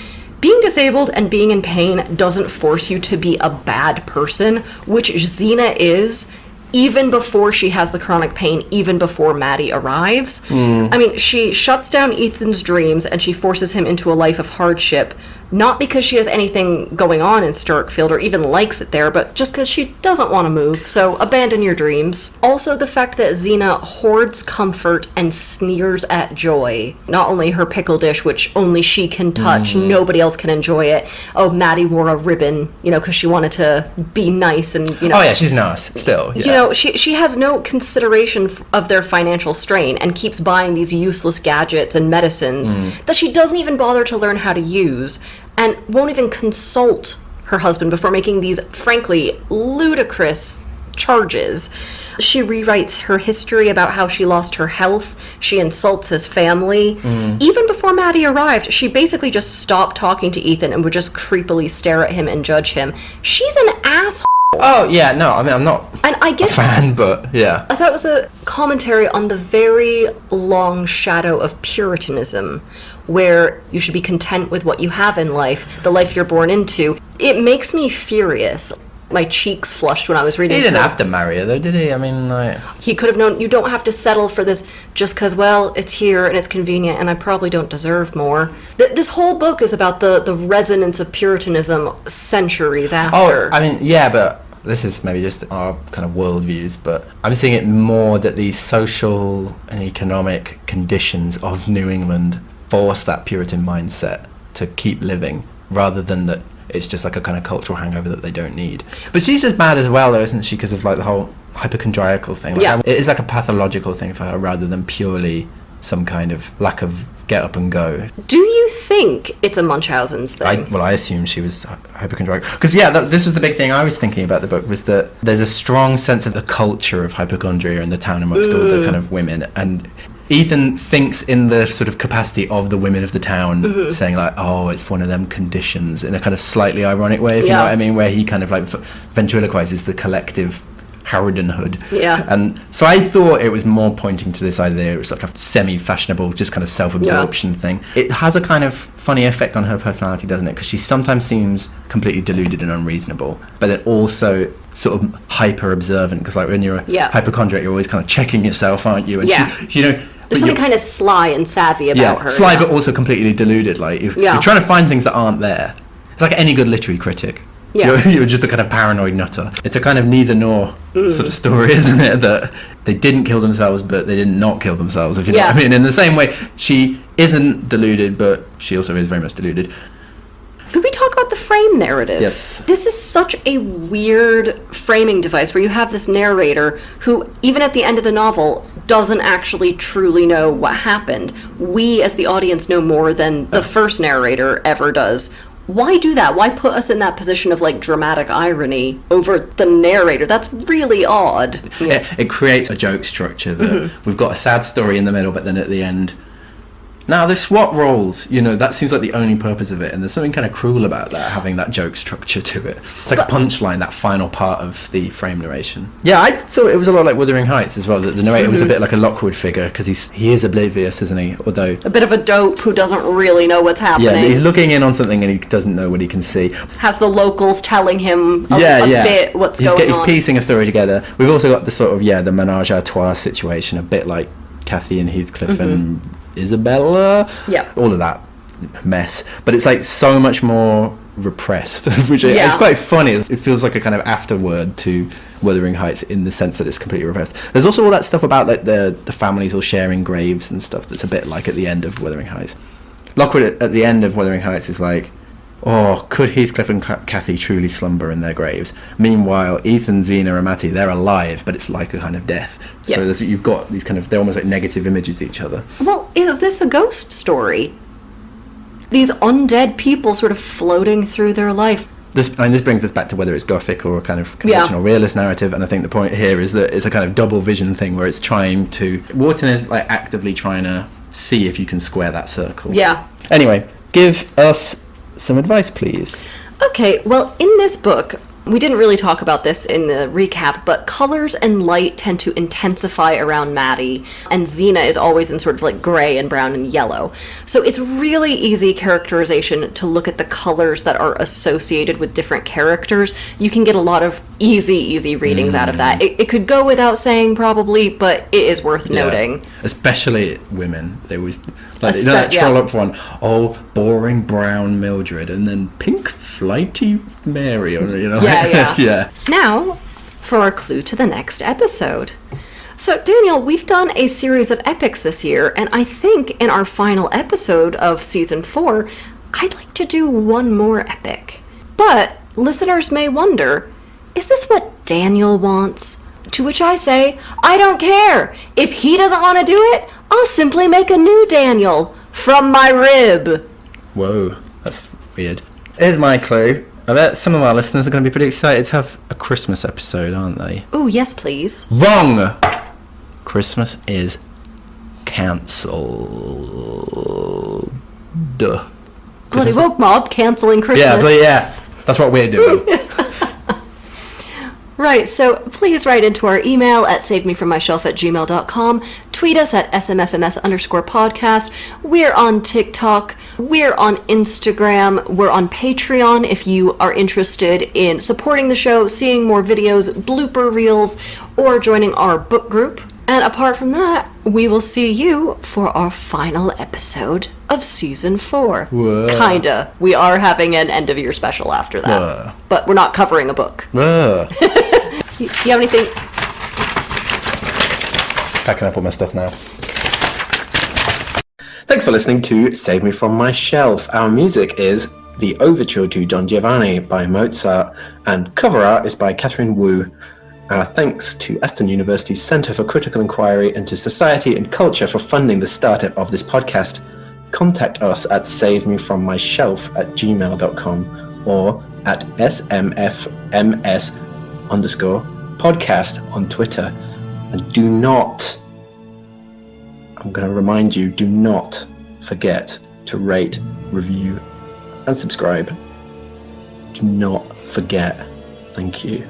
Being disabled and being in pain doesn't force you to be a bad person, which Xena is, even before she has the chronic pain, even before Maddie arrives. I mean, she shuts down Ethan's dreams and she forces him into a life of hardship, not because she has anything going on in Starkfield or even likes it there, but just because she doesn't want to move, so abandon your dreams. Also, the fact that Xena hoards comfort and sneers at joy. Not only her pickle dish, which only she can touch, nobody else can enjoy it. Oh, Maddie wore a ribbon, you know, because she wanted to be nice and, you know. Oh yeah, she's nice, still. Yeah. You know, she has no consideration of their financial strain and keeps buying these useless gadgets and medicines that she doesn't even bother to learn how to use, and won't even consult her husband before making these, frankly, ludicrous charges. She rewrites her history about how she lost her health. She insults his family. Even before Maddie arrived, she basically just stopped talking to Ethan and would just creepily stare at him and judge him. She's an asshole. Oh, yeah, no, I mean, I'm not a fan, but yeah. I thought it was a commentary on the very long shadow of Puritanism, where you should be content with what you have in life, the life you're born into. It makes me furious. My cheeks flushed when I was reading. He didn't have to marry her, though, did he? I mean, like... He could have known, you don't have to settle for this just because, well, it's here and it's convenient and I probably don't deserve more. This whole book is about the resonance of Puritanism centuries after. Oh, I mean, yeah, but this is maybe just our kind of worldviews, but I'm seeing it more that the social and economic conditions of New England force that Puritan mindset to keep living, rather than that it's just like a kind of cultural hangover that they don't need. But she's just bad as well, though, isn't she? Because of like the whole hypochondriacal thing. Like, yeah. It is like a pathological thing for her rather than purely some kind of lack of get up and go. Do you think it's a Munchausen's thing? I assume she was hypochondriacal. Because, yeah, this was the big thing I was thinking about the book, was that there's a strong sense of the culture of hypochondria in the town amongst all the kind of women. And Ethan thinks in the sort of capacity of the women of the town, saying like, oh, it's one of them conditions, in a kind of slightly ironic way, if you know what I mean, where he kind of like ventriloquizes the collective harridanhood. Yeah. And so I thought it was more pointing to this idea. It was like a semi-fashionable, just kind of self-absorption thing. It has a kind of funny effect on her personality, doesn't it? Because she sometimes seems completely deluded and unreasonable, but then also sort of hyper-observant. Because like when you're a hypochondriac, you're always kind of checking yourself, aren't you? And she, you know, there's something kind of sly and savvy about her. Sly, but also completely deluded. Like you're trying to find things that aren't there. It's like any good literary critic. Yeah. You're just a kind of paranoid nutter. It's a kind of neither nor sort of story, isn't it? That they didn't kill themselves, but they did not kill themselves, if you know what I mean. In the same way, she isn't deluded, but she also is very much deluded. Could we talk about the frame narrative? Yes. This is such a weird framing device where you have this narrator who, even at the end of the novel, doesn't actually truly know what happened. We, as the audience, know more than the first narrator ever does. Why do that? Why put us in that position of like dramatic irony over the narrator? That's really odd. It creates a joke structure that we've got a sad story in the middle, but then at the end, now they swap roles. You know, that seems like the only purpose of it, and there's something kind of cruel about that, having that joke structure to it. It's like a punchline, that final part of the frame narration. Yeah, I thought it was a lot like Wuthering Heights as well, that the narrator was a bit like a Lockwood figure, because he is oblivious, isn't he? Although a bit of a dope who doesn't really know what's happening. Yeah, he's looking in on something and he doesn't know what he can see. Has the locals telling him a bit what's going on. He's piecing a story together. We've also got the sort of, the menage a trois situation, a bit like Kathy and Heathcliff and Isabella, all of that mess, but it's like so much more repressed, which it's quite funny. It feels like a kind of afterword to Wuthering Heights in the sense that it's completely repressed. There's also all that stuff about like the families all sharing graves and stuff that's a bit like at the end of Wuthering Heights. Lockwood at the end of Wuthering Heights is like, oh, could Heathcliff and Kathy truly slumber in their graves? Meanwhile, Ethan, Xena, and Matty, they're alive, but it's like a kind of death. So you've got these kind of, they're almost like negative images of each other. Well, is this a ghost story? These undead people sort of floating through their life. This brings us back to whether it's Gothic or a kind of conventional realist narrative, and I think the point here is that it's a kind of double vision thing where it's trying to... Wharton is like actively trying to see if you can square that circle. Yeah. Anyway, give us some advice, please. Okay, well, in this book, we didn't really talk about this in the recap, but colors and light tend to intensify around Maddie, and Xena is always in sort of like gray and brown and yellow. So it's really easy characterization to look at the colors that are associated with different characters. You can get a lot of easy readings out of that. It could go without saying probably, but it is worth noting. Especially women. They always... Like, you know that Trollope one? Oh, boring brown Mildred, and then pink flighty Mary, or, you know? Yeah. Now, for our clue to the next episode. So, Daniel, we've done a series of epics this year, and I think in our final episode of Season 4, I'd like to do one more epic. But listeners may wonder, is this what Daniel wants? To which I say, I don't care. If he doesn't want to do it, I'll simply make a new Daniel from my rib. Whoa, that's weird. Here's my clue. I bet some of our listeners are going to be pretty excited to have a Christmas episode, aren't they? Oh, yes, please. Wrong! Christmas is cancelled. Bloody woke mob cancelling Christmas. Yeah, but yeah, that's what we're doing. Right, so please write into our email at savemefrommyshelf@gmail.com. Tweet us at smfms_podcast. We're on TikTok. We're on Instagram. We're on Patreon if you are interested in supporting the show, seeing more videos, blooper reels, or joining our book group. And apart from that, we will see you for our final episode of Season 4. Whoa. Kinda. We are having an end-of-year special after that. Whoa. But we're not covering a book. Ugh. You have anything? Just packing up all my stuff now. Thanks for listening to Save Me From My Shelf. Our music is The Overture to Don Giovanni by Mozart, and cover art is by Catherine Wu. Our thanks to Aston University's Centre for Critical Inquiry into Society and Culture for funding the startup of this podcast. Contact us at savemefrommyshelf@gmail.com or at smfms_podcast on Twitter. And do not, I'm going to remind you, do not forget to rate, review, and subscribe. Do not forget. Thank you.